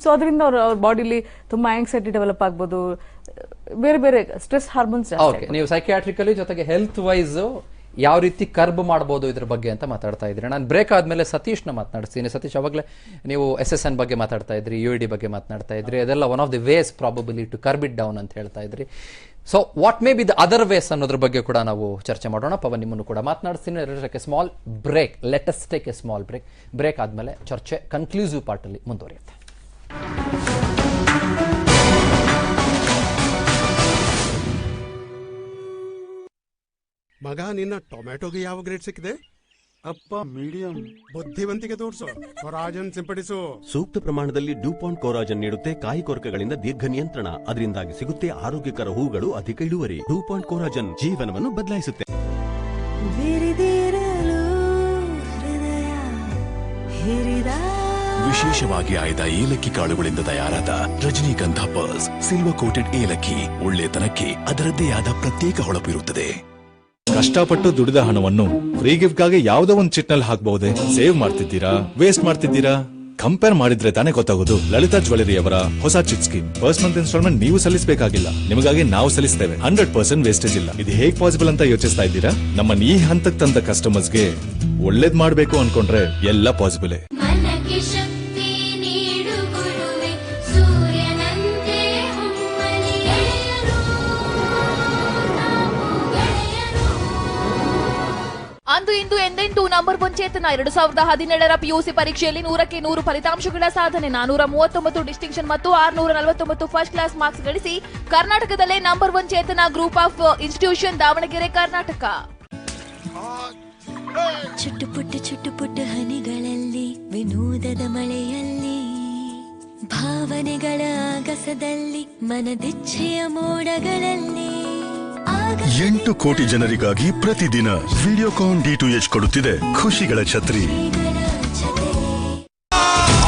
So ಅದರಿಂದ ಅವ್ರ ಬಾಡಿಲಿ ತುಂಬಾ ಆಂಗ್ಸೈಟಿ ಡೆವಲಪ್ ಆಗ್ಬೋದು, ಬೇರೆ ಬೇರೆ ಸ್ಟ್ರೆಸ್ ಹಾರ್ಮೋನ್ಸ್. ಓಕೆ, ನೀವು ಸೈಕಿಯಾಟ್ರಿಕಲಿ ಜೊತೆಗೆ ಹೆಲ್ತ್ ವೈಸ್ ಯಾವ ರೀತಿ ಕರ್ಬ್ ಮಾಡಬಹುದು ಇದ್ರ ಬಗ್ಗೆ ಅಂತ ಮಾತಾಡ್ತಾ ಇದ್ರಿ. ನಾನು ಬ್ರೇಕ್ ಆದ್ಮೇಲೆ ಸತೀಶ್ನ ಮಾತನಾಡ್ತೀನಿ. ಸತೀಶ್, ಅವಾಗಲೇ ನೀವು SSN ಬಗ್ಗೆ ಮಾತಾಡ್ತಾ ಇದ್ರಿ, UID ಬಗ್ಗೆ ಮಾತನಾಡ್ತಾ ಇದ್ರಿ. ಅದೆಲ್ಲ one of the ways probably to curb it down ಅಂತ ಹೇಳ್ತಾ ಇದ್ರಿ. So what may be the other ways ಅನ್ನೋದ್ರ ಬಗ್ಗೆ ಕೂಡ ನಾವು ಚರ್ಚೆ ಮಾಡೋಣ. ಪವನ್, ನಿಮ್ಮನ್ನು ಕೂಡ ಮಾತನಾಡ್ತೀನಿ. Small break, let us take a small break. Break ಆದ್ಮೇಲೆ ಚರ್ಚೆ ಕನ್ಕ್ಲೂಸಿವ್ ಪಾರ್ಟ್ ಅಲ್ಲಿ ಮುಂದುವರಿಯುತ್ತೆ. ಮಗ, ನಿನ್ನ ಟೊಮ್ಯಾಟೊಗೆ ಯಾವ ಗ್ರೇಡ್ ಸಿಕ್ಕಿದೆ? ಅಪ್ಪ ಮೀಡಿಯಂ. ಬುದ್ಧಿವಂತಿಕೆ ತೋರಿಸು, ಕೊರಾಜನ್ ಸಿಂಪಡಿಸು. ಸೂಕ್ತ ಪ್ರಮಾಣದಲ್ಲಿ ಡ್ಯೂಪಾಂಟ್ ಕೊರಾಜನ್ ನೀಡುತ್ತೆ ಕಾಯಿ ಕೊರಕಗಳಿಂದ ದೀರ್ಘ ನಿಯಂತ್ರಣ. ಅದರಿಂದಾಗಿ ಸಿಗುತ್ತೆ ಆರೋಗ್ಯಕರ ಹೂಗಳು, ಅಧಿಕ ಇಳುವರಿ. ಡ್ಯೂಪಾಂಟ್ ಕೊರಾಜನ್ ಜೀವನವನ್ನು ಬದಲಾಯಿಸುತ್ತೆ. ವಿಶೇಷವಾಗಿ ಆಯ್ದ ಏಲಕ್ಕಿ ಕಾಳುಗಳಿಂದ ತಯಾರಾದ ರಜನಿಗಂಧ ಪರ್ಲ್ಸ್, ಸಿಲ್ವರ್ ಕೋಟೆಡ್ ಏಲಕ್ಕಿ. ಒಳ್ಳೆತನಕ್ಕೆ ಅದರದ್ದೇ ಆದ ಪ್ರತ್ಯೇಕ ಹೊಳಪು ಇರುತ್ತದೆ. ಕಷ್ಟಪಟ್ಟು ದುಡಿದ ಹಣವನ್ನು ಫ್ರೀ ಗಿಫ್ಟ್ ಗಾಗಿ ಯಾವುದೋ ಒಂದು ಚಿಟ್ನಲ್ಲಿ ಹಾಕಬಹುದೇ? ಸೇವ್ ಮಾಡ್ತಿದ್ದೀರಾ, ವೇಸ್ಟ್ ಮಾಡ್ತಿದ್ದೀರಾ? ಕಂಪೇರ್ ಮಾಡಿದ್ರೆ ತಾನೇ ಗೊತ್ತಾಗೋದು. ಲಲಿತಾ ಜ್ಯುವೆಲರಿ ಅವರ ಹೊಸ chit scheme. First month instalment ನೀವು ಸಲ್ಲಿಸಬೇಕಾಗಿಲ್ಲ, ನಿಮಗಾಗಿ ನಾವು ಸಲ್ಲಿಸ್ತೇವೆ. 100% ವೇಸ್ಟೇಜ್ ಇಲ್ಲ. ಇದು ಹೇಗ್ ಪಾಸಿಬಲ್ ಅಂತ ಯೋಚಿಸ್ತಾ ಇದ್ದೀರಾ? ನಮ್ಮನ್ನ ಈ ಹಂತಕ್ಕೆ ತಂದ ಕಸ್ಟಮರ್ಸ್ಗೆ ಒಳ್ಳೇದ್ ಮಾಡ್ಬೇಕು ಅನ್ಕೊಂಡ್ರೆ ಎಲ್ಲ ಪಾಸಿಬಲ್. ಅಂದು ಇಂದು ಎಂದೆಂಟು ನಂಬರ್ 1 ಚೇತನ 2017ರ PUC ಪರೀಕ್ಷೆಯಲ್ಲಿ 100ಕ್ಕೆ 100 ಫಲಿತಾಂಶಗಳ ಸಾಧನೆ, 439 ಡಿಸ್ಟಿಂಕ್ಷನ್ ಮತ್ತು 649 ಫಸ್ಟ್ ಕ್ಲಾಸ್ ಮಾರ್ಕ್ಸ್ ಗಳಿಸಿ ಕರ್ನಾಟಕದಲ್ಲೇ number 1 Chetana group of institution, Davanagere, Karnataka. ಚುಟ್ಟು ಪುಟ್ಟ ಹನಿಗಳಲ್ಲಿ, ವಿನೋದದ ಮಳೆಯಲ್ಲಿ, ಭಾವನೆಗಳ ಆಗಸದಲ್ಲಿ, ಮನದಿಚ್ಛೆಯ ಮೋಡಗಳಲ್ಲಿ 8 ಕೋಟಿ ಜನರಿಗಾಗಿ ಪ್ರತಿದಿನ ವಿಡಿಯೋಕಾನ್ D2H ಕೊಡುತ್ತಿದೆ ಖುಷಿಗಳ ಛತ್ರಿ.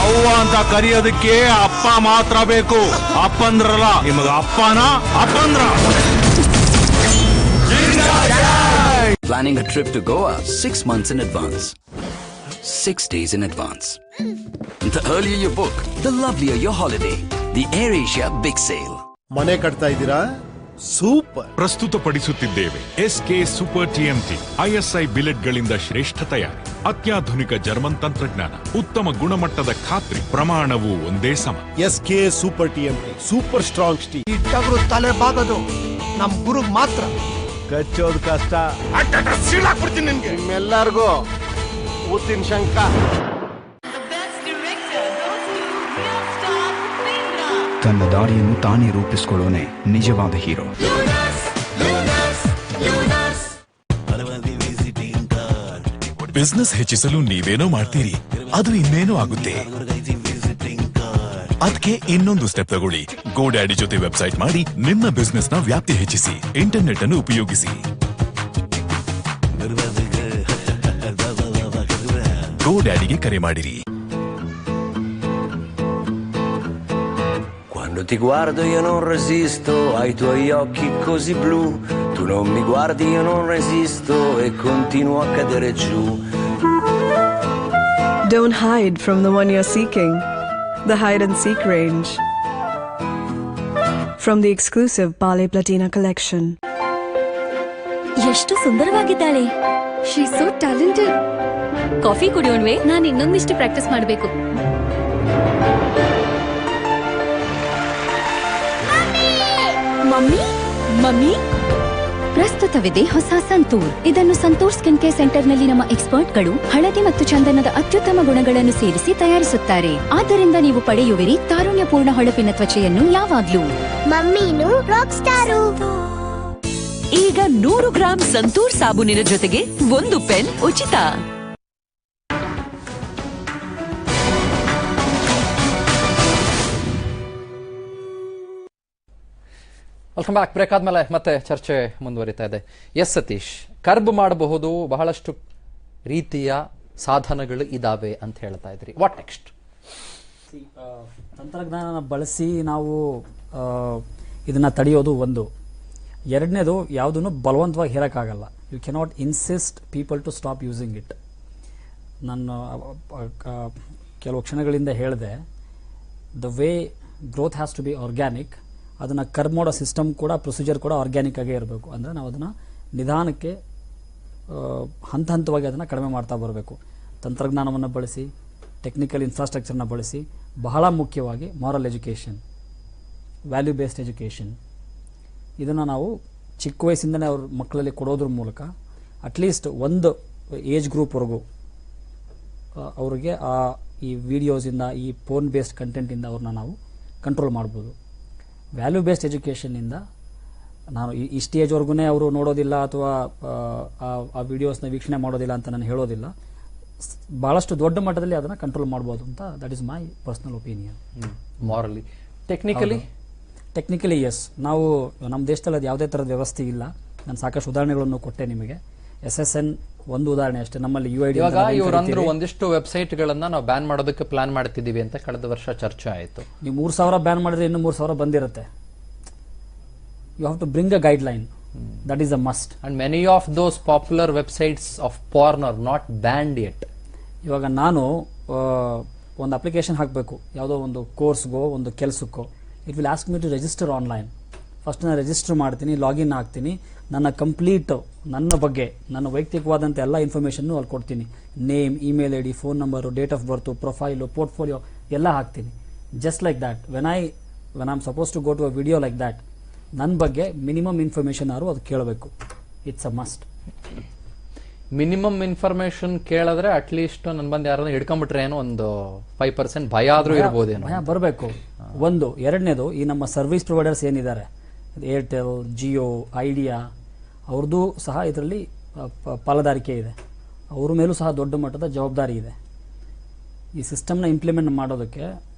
ಅವ್ವ ಅಂತ ಕರೆಯೋದಕ್ಕೆ ಅಪ್ಪ ಮಾತ್ರ ಬೇಕು. ಅಪ್ಪಂದ್ರಲ್ಲ, ನಿಮಗ ಅಪ್ಪನ ಅಪ್ಪಂದ್ರ. Planning a trip to Goa 6 months in advance. 6 days in advance. The earlier you book, the lovelier your holiday. The AirAsia Big Sale. ಮನೆ ಕಟ್ತಾ ಇದ್ದೀರಾ? ಸೂಪರ್. ಪ್ರಸ್ತುತಪಡಿಸುತ್ತಿದ್ದೇವೆ SK ಸೂಪರ್ TMT. ISI ಬಿಲೆಟ್ಗಳಿಂದ ಶ್ರೇಷ್ಠ ತಯಾರಿ, ಅತ್ಯಾಧುನಿಕ ಜರ್ಮನ್ ತಂತ್ರಜ್ಞಾನ, ಉತ್ತಮ ಗುಣಮಟ್ಟದ ಖಾತ್ರಿ, ಪ್ರಮಾಣವು ಒಂದೇ ಸಮ. SK super TMT, super strong steel. ಇಟ್ಟಗಳು ತಲೆ ಬಾಗೋದು ನಮ್ ಗುರುಗ್ ಮಾತ್ರ. ಕಚ್ಚೋದು ಕಷ್ಟ. ಸೀಳಾಕ್ಬಿಡ್ತೀನಿ ನಿಮ್ಗೆ. ನಿಮ್ಮೆಲ್ಲರಿಗೂ ಊತಿನ ಶಂಕ. ತನ್ನ ದಾರಿಯನ್ನು ತಾನೇ ರೂಪಿಸಿಕೊಳ್ಳೋನೆ ನಿಜವಾದ ಹೀರೋ. ಬಿಸ್ನೆಸ್ ಹೆಚ್ಚಿಸಲು ನೀವೇನೋ ಮಾಡ್ತೀರಿ, ಅದು ಇನ್ನೇನೋ ಆಗುತ್ತೆ. ಅದಕ್ಕೆ ಇನ್ನೊಂದು ಸ್ಟೆಪ್ ತಗೊಳ್ಳಿ. ಗೋಡ್ಯಾಡಿ ಜೊತೆ ವೆಬ್ಸೈಟ್ ಮಾಡಿ ನಿಮ್ಮ ಬಿಸ್ನೆಸ್ ನ ವ್ಯಾಪ್ತಿ ಹೆಚ್ಚಿಸಿ. ಇಂಟರ್ನೆಟ್ ಅನ್ನು ಉಪಯೋಗಿಸಿ. ಗೋಡ್ಯಾಡಿಗೆ ಕರೆ ಮಾಡಿರಿ. Quando ti guardo io non resisto ai tuoi occhi così blu, tu non mi guardi io non resisto e continuo a cadere giù. Don't hide from the one you're seeking. The hide and seek range. From the exclusive Pale Platina collection. ಎಷ್ಟು ಸುಂದರವಾಗಿದ್ದಾಳೆ. She so talented. Coffee ಕುಡಿಯೋಣ್ವೆ? ನಾನು ಇನ್ನೊಂದಿಷ್ಟು practice ಮಾಡಬೇಕು. Mummy mummy ಪ್ರಸ್ತುತವಿದೆ ಹೊಸ ಸಂತೂರ್. ಇದನ್ನು santoor skin care ಸೆಂಟರ್ನಲ್ಲಿ ನಮ್ಮ ಎಕ್ಸ್ಪರ್ಟ್ಗಳು ಹಳದಿ ಮತ್ತು ಚಂದನದ ಅತ್ಯುತ್ತಮ ಗುಣಗಳನ್ನು ಸೇರಿಸಿ ತಯಾರಿಸುತ್ತಾರೆ. ಆದ್ದರಿಂದ ನೀವು ಪಡೆಯುವಿರಿ ತಾರುಣ್ಯಪೂರ್ಣ ಹೊಳಪಿನ ತ್ವಚೆಯನ್ನು ಯಾವಾಗ್ಲೂ. ಮಮ್ಮಿನು ರಾಕ್ ಸ್ಟಾರು. ಈಗ 100 ಗ್ರಾಂ ಸಂತೂರ್ ಸಾಬೂನಿನ ಜೊತೆಗೆ 1 ಪೆನ್ ಉಚಿತ. Welcome back. ಬ್ರೇಕ್ ಆದ್ಮೇಲೆ ಮತ್ತೆ ಚರ್ಚೆ ಮುಂದುವರಿತಾ ಇದೆ. ಎಸ್ ಸತೀಶ್, ಕರ್ಬ್ ಮಾಡಬಹುದು, ಬಹಳಷ್ಟು ರೀತಿಯ ಸಾಧನಗಳು ಇದಾವೆ ಅಂತ ಹೇಳ್ತಾ ಇದ್ರಿ. What next? ತಂತ್ರಜ್ಞಾನ ಬಳಸಿ ನಾವು ಇದನ್ನ ತಡೆಯೋದು ಒಂದು. ಎರಡನೇದು, ಯಾವುದನ್ನು ಬಲವಂತವಾಗಿ ಹೇರೋಕ್ಕಾಗಲ್ಲ. You cannot insist people to stop using it. ನಾನು ಕೆಲವು ಕ್ಷಣಗಳಿಂದ ಹೇಳಿದೆ, the way growth has to be organic. ಅದನ್ನು ಕರ್ಬ್ ಮಾಡೋ ಸಿಸ್ಟಮ್ ಕೂಡ, ಪ್ರೊಸೀಜರ್ ಕೂಡ ಆರ್ಗ್ಯಾನಿಕ್ ಆಗೇ ಇರಬೇಕು. ಅಂದರೆ ನಾವು ಅದನ್ನು ನಿಧಾನಕ್ಕೆ ಹಂತ ಹಂತವಾಗಿ ಅದನ್ನು ಕಡಿಮೆ ಮಾಡ್ತಾ ಬರಬೇಕು. ತಂತ್ರಜ್ಞಾನವನ್ನು ಬಳಸಿ, ಟೆಕ್ನಿಕಲ್ ಇನ್ಫ್ರಾಸ್ಟ್ರಕ್ಚರ್ನ ಬಳಸಿ, ಬಹಳ ಮುಖ್ಯವಾಗಿ moral education, value based education, ಇದನ್ನು ನಾವು ಚಿಕ್ಕ ವಯಸ್ಸಿಂದಲೇ ಅವ್ರ ಮಕ್ಕಳಲ್ಲಿ ಕೊಡೋದ್ರ ಮೂಲಕ ಅಟ್ಲೀಸ್ಟ್ ಒಂದು ಏಜ್ ಗ್ರೂಪ್ವರೆಗೂ ಅವ್ರಿಗೆ ಈ ವಿಡಿಯೋಸಿಂದ, ಈ ಫೋನ್ ಬೇಸ್ಡ್ ಕಂಟೆಂಟಿಂದ ಅವ್ರನ್ನ ನಾವು ಕಂಟ್ರೋಲ್ ಮಾಡ್ಬೋದು. ವ್ಯಾಲ್ಯೂ ಬೇಸ್ಡ್ ಎಜುಕೇಷನ್ನಿಂದ ನಾನು ಈ ಸ್ಟೇಜ್ವರೆಗೂ ಅವರು ನೋಡೋದಿಲ್ಲ ಅಥವಾ ಆ ವಿಡಿಯೋಸ್ನ ವೀಕ್ಷಣೆ ಮಾಡೋದಿಲ್ಲ ಅಂತ ನಾನು ಹೇಳೋದಿಲ್ಲ. ಭಾಳಷ್ಟು ದೊಡ್ಡ ಮಟ್ಟದಲ್ಲಿ ಅದನ್ನು ಕಂಟ್ರೋಲ್ ಮಾಡ್ಬೋದು ಅಂತ, that is my personal opinion. Morally, technically yes. ನಾವು ನಮ್ಮ ದೇಶದಲ್ಲಿ ಅದು ಯಾವುದೇ ಥರದ ವ್ಯವಸ್ಥೆ ಇಲ್ಲ. ನಾನು ಸಾಕಷ್ಟು ಉದಾಹರಣೆಗಳನ್ನು ಕೊಟ್ಟೆ ನಿಮಗೆ. SSN ಒಂದು ಉದಾಹರಣೆ ಅಷ್ಟೇ. ನಮ್ಮಲ್ಲಿ UID ಇವರಂದ್ರು ಒಂದಿಷ್ಟು ವೆಬ್ಸೈಟ್ಗಳನ್ನ ನಾವು ಬ್ಯಾನ್ ಮಾಡೋದಕ್ಕೆ ಪ್ಲಾನ್ ಮಾಡ್ತಿದ್ದೀವಿ ಅಂತ ಕಳೆದ ವರ್ಷ ಚರ್ಚೆ ಆಯಿತು. ನೀವು 3,000 ಬ್ಯಾನ್ ಮಾಡಿದ್ರೆ ಇನ್ನೂ 3,000 ಬಂದಿರುತ್ತೆ. You have to bring a guideline. That is a must. And many of those popular websites of porn are not banned yet. ಇವಾಗ ನಾನು ಒಂದು ಅಪ್ಲಿಕೇಶನ್ ಹಾಕಬೇಕು, ಯಾವುದೋ ಒಂದು ಕೋರ್ಸ್ಗೋ ಒಂದು ಕೆಲಸಕ್ಕೋ. It will ask me to register online. First ನಾನು ರಿಜಿಸ್ಟರ್ ಮಾಡ್ತೀನಿ, ಲಾಗಿನ್ ಆಗ್ತೀನಿ, ನನ್ನ ಕಂಪ್ಲೀಟ್ ನನ್ನ ಬಗ್ಗೆ, ನನ್ನ ವೈಯಕ್ತಿಕವಾದಂಥ ಎಲ್ಲ ಇನ್ಫಾರ್ಮೇಷನ್ನು ಅಲ್ಲಿ ಕೊಡ್ತೀನಿ. Name, email ID, phone number, date of birth, profile, portfolio ಎಲ್ಲ ಹಾಕ್ತೀನಿ. Just like that when I am suppose to go to a video like that, ನನ್ನ ಬಗ್ಗೆ ಮಿನಿಮಮ್ ಇನ್ಫಾರ್ಮೇಷನ್ ಆದರೂ ಅದು ಕೇಳಬೇಕು. It's a must. Minimum information ಕೇಳಿದ್ರೆ at least ನನ್ನ ಬಂದು ಯಾರನ್ನ ಹಿಡ್ಕೊಂಡ್ಬಿಟ್ರೆ ಏನೋ ಒಂದು 5% ಭಯ ಆದ್ರೂ ಇರ್ಬೋದೇನೋ. ಭಯ ಬರಬೇಕು ಒಂದು. ಎರಡನೇದು, ಈ ನಮ್ಮ ಸರ್ವಿಸ್ ಪ್ರೊವೈಡರ್ಸ್ ಏನಿದ್ದಾರೆ, ಏರ್ಟೆಲ್, ಜಿಯೋ, ಐಡಿಯಾ, ಅವ್ರದ್ದು ಸಹ ಇದರಲ್ಲಿ ಪಾಲುದಾರಿಕೆ ಇದೆ. ಅವ್ರ ಮೇಲೂ ಸಹ ದೊಡ್ಡ ಮಟ್ಟದ ಜವಾಬ್ದಾರಿ ಇದೆ. ಈ ಸಿಸ್ಟಮ್ನ ಇಂಪ್ಲಿಮೆಂಟ್ ಮಾಡೋದಕ್ಕೆ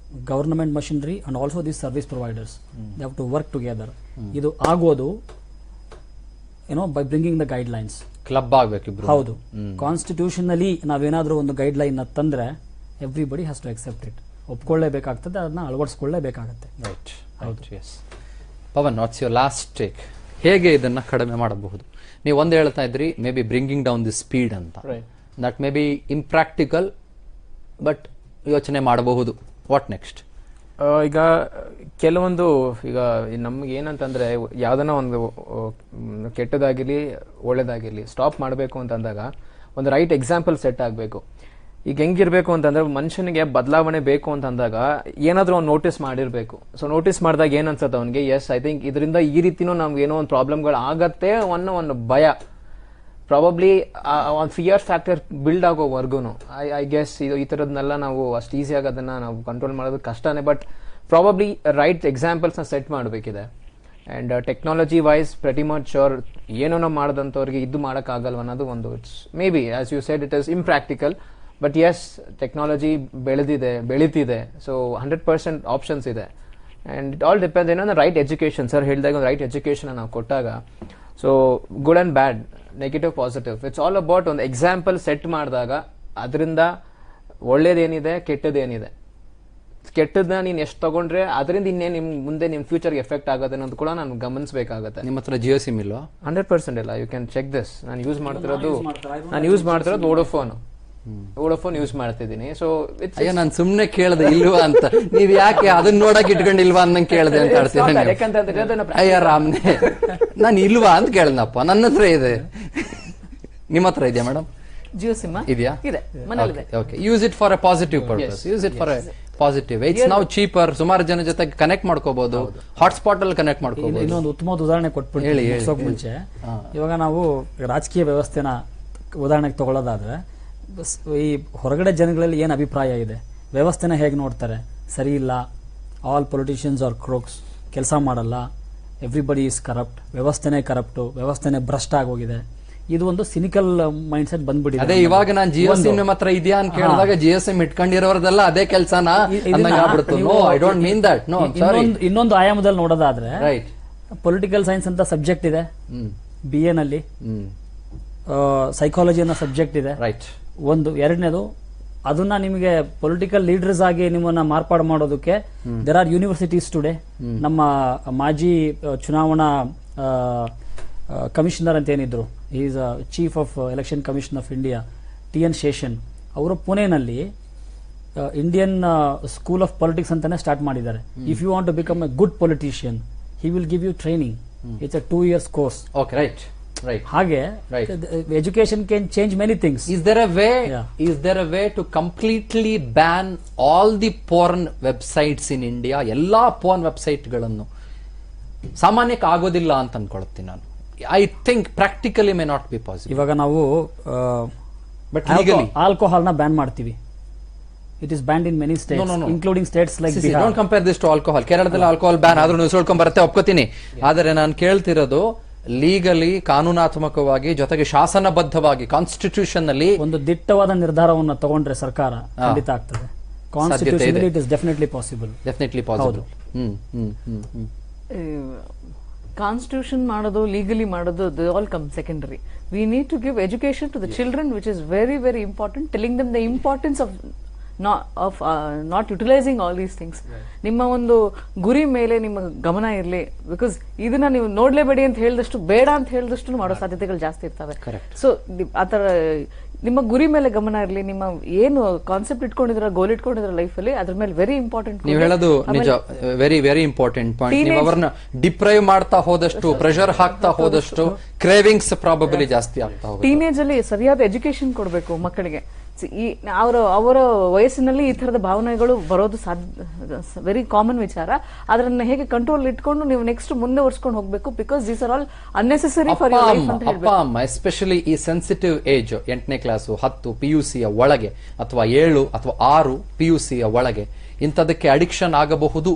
government machinery and also these service providers they have to work together. ಇದು ಆಗೋದು ಏನೋ by bringing the guidelines. Club ಆಗಬೇಕು. ಹೌದು. ಕಾನ್ಸ್ಟಿಟ್ಯೂಷನಲ್ಲಿ ನಾವೇನಾದರೂ ಒಂದು ಗೈಡ್ ಲೈನ್ ತಂದ್ರೆ everybody has to accept it. ಒಪ್ಕೊಳ್ಳೇಬೇಕಾಗ್ತದೆ, ಅದನ್ನ ಅಳವಡಿಸ್ಕೊಳ್ಳೇಬೇಕಾಗತ್ತೆ. ರೈಟ್. ಹೌದು. Yes Pavan, what's your last take? ಹೇಗೆ ಇದನ್ನ ಕಡಿಮೆ ಮಾಡಬಹುದು? ನೀವು ಒಂದು ಹೇಳ್ತಾ ಇದ್ರಿ, maybe bringing down the speed ಅಂತ. That may be impractical, but ಯೋಚನೆ ಮಾಡಬಹುದು. What next? ಈಗ ಕೆಲವೊಂದು, ಈಗ ನಮ್ಗೆ ಏನಂತಂದ್ರೆ ಯಾವ್ದನ್ನ ಒಂದು ಕೆಟ್ಟದಾಗಿರ್ಲಿ ಒಳ್ಳೇದಾಗಿರ್ಲಿ ಸ್ಟಾಪ್ ಮಾಡಬೇಕು ಅಂತಂದಾಗ ಒಂದು ರೈಟ್ ಎಕ್ಸಾಂಪಲ್ ಸೆಟ್ ಆಗಬೇಕು. ಈಗ ಹೆಂಗಿರ್ಬೇಕು ಅಂತಂದ್ರೆ, ಮನುಷ್ಯನಿಗೆ ಬದಲಾವಣೆ ಬೇಕು ಅಂತಂದಾಗ ಏನಾದರೂ ಅವ್ನು ನೋಟಿಸ್ ಮಾಡಿರ್ಬೇಕು. ಸೊ ನೋಟಿಸ್ ಮಾಡಿದಾಗ ಏನ್ ಅನ್ಸುತ್ತೆ ಅವನಿಗೆ, ಎಸ್ ಐ ಥಿಂಕ್ ಇದರಿಂದ ಈ ರೀತಿನೂ ನಮ್ಗೆ ಏನೋ ಒಂದು ಪ್ರಾಬ್ಲಮ್ಗಳು ಆಗತ್ತೆ ಅನ್ನೋ ಒಂದು ಭಯ, ಪ್ರಾಬಬ್ಲಿ ಒಂದು ಫಿಯರ್ ಫ್ಯಾಕ್ಟರ್ ಬಿಲ್ಡ್ ಆಗೋವರೆಗೂ ಐ ಗೆಸ್ ಈ ಥರದ್ನೆಲ್ಲ ನಾವು ಅಷ್ಟು ಈಸಿಯಾಗಿ ಅದನ್ನ ನಾವು ಕಂಟ್ರೋಲ್ ಮಾಡೋದು ಕಷ್ಟನೇ. ಬಟ್ ಪ್ರಾಬಬ್ಲಿ ರೈಟ್ ಎಕ್ಸಾಂಪಲ್ಸ್ನ ಸೆಟ್ ಮಾಡಬೇಕಿದೆ. And technology wise pretty much sure ಏನೋ ಮಾಡಿದಂಥವ್ರಿಗೆ ಇದು ಮಾಡೋಕ್ಕಾಗಲ್ವ ಅನ್ನೋದು ಒಂದು, it's maybe as you said it is impractical. But yes, technology ಬೆಳೀತಿದೆ. ಸೊ 100% ಆಪ್ಷನ್ಸ್ ಇದೆ. ಆ್ಯಂಡ್ ಇಟ್ ಆಲ್ ಡಿಪೆಂಡ್ಸ್ ಏನೋ ರೈಟ್ ಎಜುಕೇಷನ್. ಸರ್ ಹೇಳಿದಾಗ ಒಂದು ರೈಟ್ ಎಜುಕೇಷನ್ ನಾವು ಕೊಟ್ಟಾಗ, so good and bad, negative, positive, it's all about ಒಂದು example set ಮಾಡಿದಾಗ ಅದರಿಂದ ಒಳ್ಳೇದೇನಿದೆ, ಕೆಟ್ಟದೇನಿದೆ. ಕೆಟ್ಟದನ್ನ ನೀನು ಎಷ್ಟು ತಗೊಂಡ್ರೆ ಅದರಿಂದ ಇನ್ನೇನು ನಿಮ್ಮ ಮುಂದೆ ನಿಮ್ಮ ಫ್ಯೂಚರ್ಗೆ ಎಫೆಕ್ಟ್ ಆಗುತ್ತೆ ಅನ್ನೋದು ಕೂಡ ನಾನು ಗಮನಿಸಬೇಕಾಗುತ್ತೆ. ನಿಮ್ಮ ಹತ್ರ ಜಿಯೋ ಸಿಮ್ ಇಲ್ವಾ? 100% ಇಲ್ಲ. You can check this. ನಾನು ಯೂಸ್ ಮಾಡ್ತಿರೋದು ವೋಡಾಫೋನ್ ಯೂಸ್ ಮಾಡ್ತಿದ್ದೀನಿ. ಸೊ ಅಯ್ಯೋ, ನಾನು ಸುಮ್ನೆ ಕೇಳ್ದೆ ಇಲ್ವಾ ಅಂತ. ನೀವ್ ಯಾಕೆ ಅದನ್ನ ನೋಡಕ್ ಇಟ್ಕೊಂಡಿಲ್ವಾ ಅನ್ನಂಗೆ ಕೇಳ್ದೆ ಅಂತ ಆಡ್ತೀನಿ. ಅಯ್ಯ ರಾಮ್ನೆ, ನಾನು ಇಲ್ವಾ ಅಂತ ಕೇಳ್ದಪ್ಪ. ನನ್ನ ಹತ್ರ ಇದೆ. ನಿಮ್ಮ ಹತ್ರ ಇದೆಯಾ ಮೇಡಮ್? ಜಿಯೋ ಸಿಮ್ ಇದೆಯಾ? ಇದೆ, ಮನೇಲಿದೆ. Okay, use it for a positive purpose, use it for a positive. It's now cheaper, ಸುಮಾರು ಜನ ಜೊತೆ ಕನೆಕ್ಟ್ ಮಾಡ್ಕೋಬಹುದು, ಹಾಟ್ಸ್ಪಾಟ್ ಅಲ್ಲಿ ಕನೆಕ್ಟ್ ಮಾಡ್ಕೋಬಹುದು. ಇನ್ನೊಂದು ಉತ್ತಮವಾದ ಉದಾಹರಣೆ ಕೊಟ್ಬಿಡ್ತೀನಿ ಮುಗ್ಸೋಕ್ ಮುಂಚೆ. ಇವಾಗ ನಾವು ರಾಜಕೀಯ ವ್ಯವಸ್ಥೆನ ಉದಾಹರಣೆಗೆ ತಗೊಳ್ಳೋದಾದ್ರೆ, ಈ ಹೊರಗಡೆ ಜನಗಳಲ್ಲಿ ಏನು ಅಭಿಪ್ರಾಯ ಇದೆ, ವ್ಯವಸ್ಥೆನ ಹೇಗೆ ನೋಡ್ತಾರೆ, ಸರಿ ಇಲ್ಲ, ಆಲ್ ಪೊಲಿಟಿಷಿಯನ್ಸ್ ಆರ್ ಕ್ರೋಕ್ಸ್, ಕೆಲಸ ಮಾಡಲ್ಲ, ಎವ್ರಿಬಡಿ ಈಸ್ ಕರಪ್ಟ್, ವ್ಯವಸ್ಥೆನೇ ಕರಪ್ಟು, ವ್ಯವಸ್ಥೆನೇ ಭ್ರಷ್ಟ ಆಗೋಗಿದೆ. ಇದು ಒಂದು ಸಿನಿಕಲ್ ಮೈಂಡ್ ಸೆಟ್ ಬಂದ್ಬಿಟ್ಟಿದೆ. ಅದೇ ಇವಾಗ ನಾನು ಜಿಯೋ ಸಿಮ್ ಮಾತ್ರ ಇದೆಯಾ ಅಂತ ಕೇಳಿದಾಗ ಜಿಯೋ ಸಿಮ್ ಇಟ್ಕೊಂಡಿರೋರ್ದೆಲ್ಲ ಅದೇ ಕೆಲಸನ ಆಗ್ಬಿಡ್ತು. No, I don't mean that. No, sorry. ಇನ್ನೊಂದು ಆಯಾಮದಲ್ಲಿ ನೋಡೋದಾದ್ರೆ, ಪೊಲಿಟಿಕಲ್ ಸೈನ್ಸ್ ಅಂತ ಸಬ್ಜೆಕ್ಟ್ ಇದೆ BA ನಲ್ಲಿ, ಸೈಕಾಲಜಿ ಅನ್ನೋ ಸಬ್ಜೆಕ್ಟ್ ಇದೆ. ಒಂದು. ಎರಡನೇದು, ಅದನ್ನ ನಿಮಗೆ ಪೊಲಿಟಿಕಲ್ ಲೀಡರ್ಸ್ ಆಗಿ ನಿಮ್ಮನ್ನ ಮಾರ್ಪಾಡು ಮಾಡೋದಕ್ಕೆ ದೇರ್ ಆರ್ ಯೂನಿವರ್ಸಿಟೀಸ್ ಟುಡೇ. ನಮ್ಮ ಮಾಜಿ ಚುನಾವಣಾ ಕಮಿಷನರ್ ಅಂತ ಏನಿದ್ರು, is chief of election commission of India, TN Seshan, ಅವರು ಪುಣೆನಲ್ಲಿ ಇಂಡಿಯನ್ ಸ್ಕೂಲ್ ಆಫ್ ಪಾಲಿಟಿಕ್ಸ್ ಅಂತಾನೆ ಸ್ಟಾರ್ಟ್ ಮಾಡಿದ್ದಾರೆ. If you want to become a good politician, he will give you training. It's a 2 years course. Okay, right. ಹಾಗೆ education can change many things. Is there a way to completely ban all the porn websites in India? ಎಲ್ಲಾ porn website ಗಳನ್ನು ಸಾಮಾನ್ಯಕ್ಕೆ ಆಗೋದಿಲ್ಲ ಅಂತ ಅನ್ಕೊಳ್ತೀನಿ ನಾನು. I think practically may not be possible. ಇವಾಗ ನಾವು alcohol ನ ಬ್ಯಾನ್ ಮಾಡ್ತೀವಿ. It is banned in many states, including states like Bihar. Don't compare this to alcohol. ಕೇರಳದಲ್ಲಿ ಆಲ್ಕೋಹಾಲ್ ಬ್ಯಾನ್ ಆದ್ರೂ ನುಸುಳ್ಕೊಂಡ್ ಬರುತ್ತೆ, ಒಪ್ಕೋತೀನಿ. ಆದರೆ ನಾನು ಕೇಳ್ತಿರೋದು ಲೀಗಲಿ, ಕಾನೂನಾತ್ಮಕವಾಗಿ, ಜೊತೆಗೆ ಶಾಸನಬದ್ಧವಾಗಿ, ಕಾನ್ಸ್ಟಿಟ್ಯೂಷನ್ ನಲ್ಲಿ ಒಂದು ದಿಟ್ಟವಾದ ನಿರ್ಧಾರವನ್ನು ತಗೊಂಡ್ರೆ ಸರ್ಕಾರ ಖಂಡಿತ ಆಗ್ತದೆ. Constitution it is definitely possible. Constitution ಮಾಡೋದು, ಲೀಗಲಿ ಮಾಡೋದು, they all come secondary. We need to give education to the children, which is very very important. Telling them the importance of not utilising all these things. ನಿಮ್ಮ ಒಂದು ಗುರಿ ಮೇಲೆ ನಿಮ್ಮ ಗಮನ ಇರಲಿ. Because ಇದನ್ನ ನೀವು ನೋಡ್ಲೇಬೇಡಿ ಅಂತ ಹೇಳಿದಷ್ಟು, ಬೇಡ ಅಂತ ಹೇಳಿದಷ್ಟು ಮಾಡೋ ಸಾಧ್ಯತೆಗಳು ಜಾಸ್ತಿ ಇರ್ತವೆ. ಸೊ ಆತರ ನಿಮ್ಮ ಗುರಿ ಮೇಲೆ ಗಮನ ಇರಲಿ. ನಿಮ್ಮ ಏನು ಕಾನ್ಸೆಪ್ಟ್ ಇಟ್ಕೊಂಡಿದ್ರ, ಗೋಲ್ ಇಟ್ಕೊಂಡಿದ್ರ ಲೈಫ್ ಅಲ್ಲಿ, ಅದ್ರ ಮೇಲೆ ವೆರಿ ಇಂಪಾರ್ಟೆಂಟ್. ನೀವು ಹೇಳೋದು ನಿಜ, ವೆರಿ ವೆರಿ ಇಂಪಾರ್ಟೆಂಟ್ ಪಾಯಿಂಟ್. ನೀವು ಅವ್ರನ್ನ ಡಿಪ್ರೈವ್ ಮಾಡ್ತಾ ಹೋದಷ್ಟು, ಪ್ರೆಷರ್ ಹಾಕ್ತಾ ಹೋದಷ್ಟು, ಕ್ರೇವಿಂಗ್ಸ್ ಪ್ರಾಬಬಲಿ ಜಾಸ್ತಿ ಆಗ್ತಾ ಹೋಗುತ್ತೆ. ಟೀನೇಜ್ ಅಲ್ಲಿ ಸರಿಯಾದ ಎಜುಕೇಶನ್ ಕೊಡಬೇಕು ಮಕ್ಕಳಿಗೆ. ಅವರ ವಯಸ್ಸಿನಲ್ಲಿ ಈ ತರದ ಭಾವನೆಗಳು ಬರೋದು ವೆರಿ ಕಾಮನ್ ವಿಚಾರ. ಅದನ್ನ ಹೇಗೆ ಕಂಟ್ರೋಲ್ ಇಟ್ಕೊಂಡು ನೀವು ನೆಕ್ಸ್ಟ್ ಮುಂದೆ ಒರ್ಸ್ಕೊಂಡು ಹೋಗ್ಬೇಕು. Because these are all unnecessary for your life ಅಂತ ಹೇಳ್ಬೇಕು. ಅಪ್ಪ ಅಮ್ಮ ಎಸ್ಪೆಷಲಿ ಈ ಸೆನ್ಸಿಟಿವ್ ಏಜ್, 8ನೇ ಕ್ಲಾಸು, 10 PUC ಯ ಒಳಗೆ, ಅಥವಾ 7 ಅಥವಾ 6 PUC ಯ ಒಳಗೆ, ಇಂಥದಕ್ಕೆ ಅಡಿಕ್ಷನ್ ಆಗಬಹುದು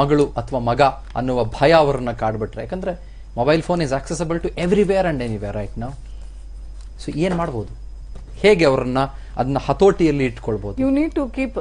ಮಗಳು ಅಥವಾ ಮಗ ಅನ್ನುವ ಭಯ ಅವರನ್ನ ಕಾಡ್ಬಿಟ್ರೆ. ಯಾಕಂದ್ರೆ mobile phone is accessible to everywhere and anywhere right now. So ಏನ್ ಮಾಡ್ಬೋದು, ಹೇಗೆ ಅವರನ್ನ ಅದನ್ನ ಹತೋಟಿಯಲ್ಲಿ ಇಟ್ಕೊಳ್ಬಹುದು? You need to keep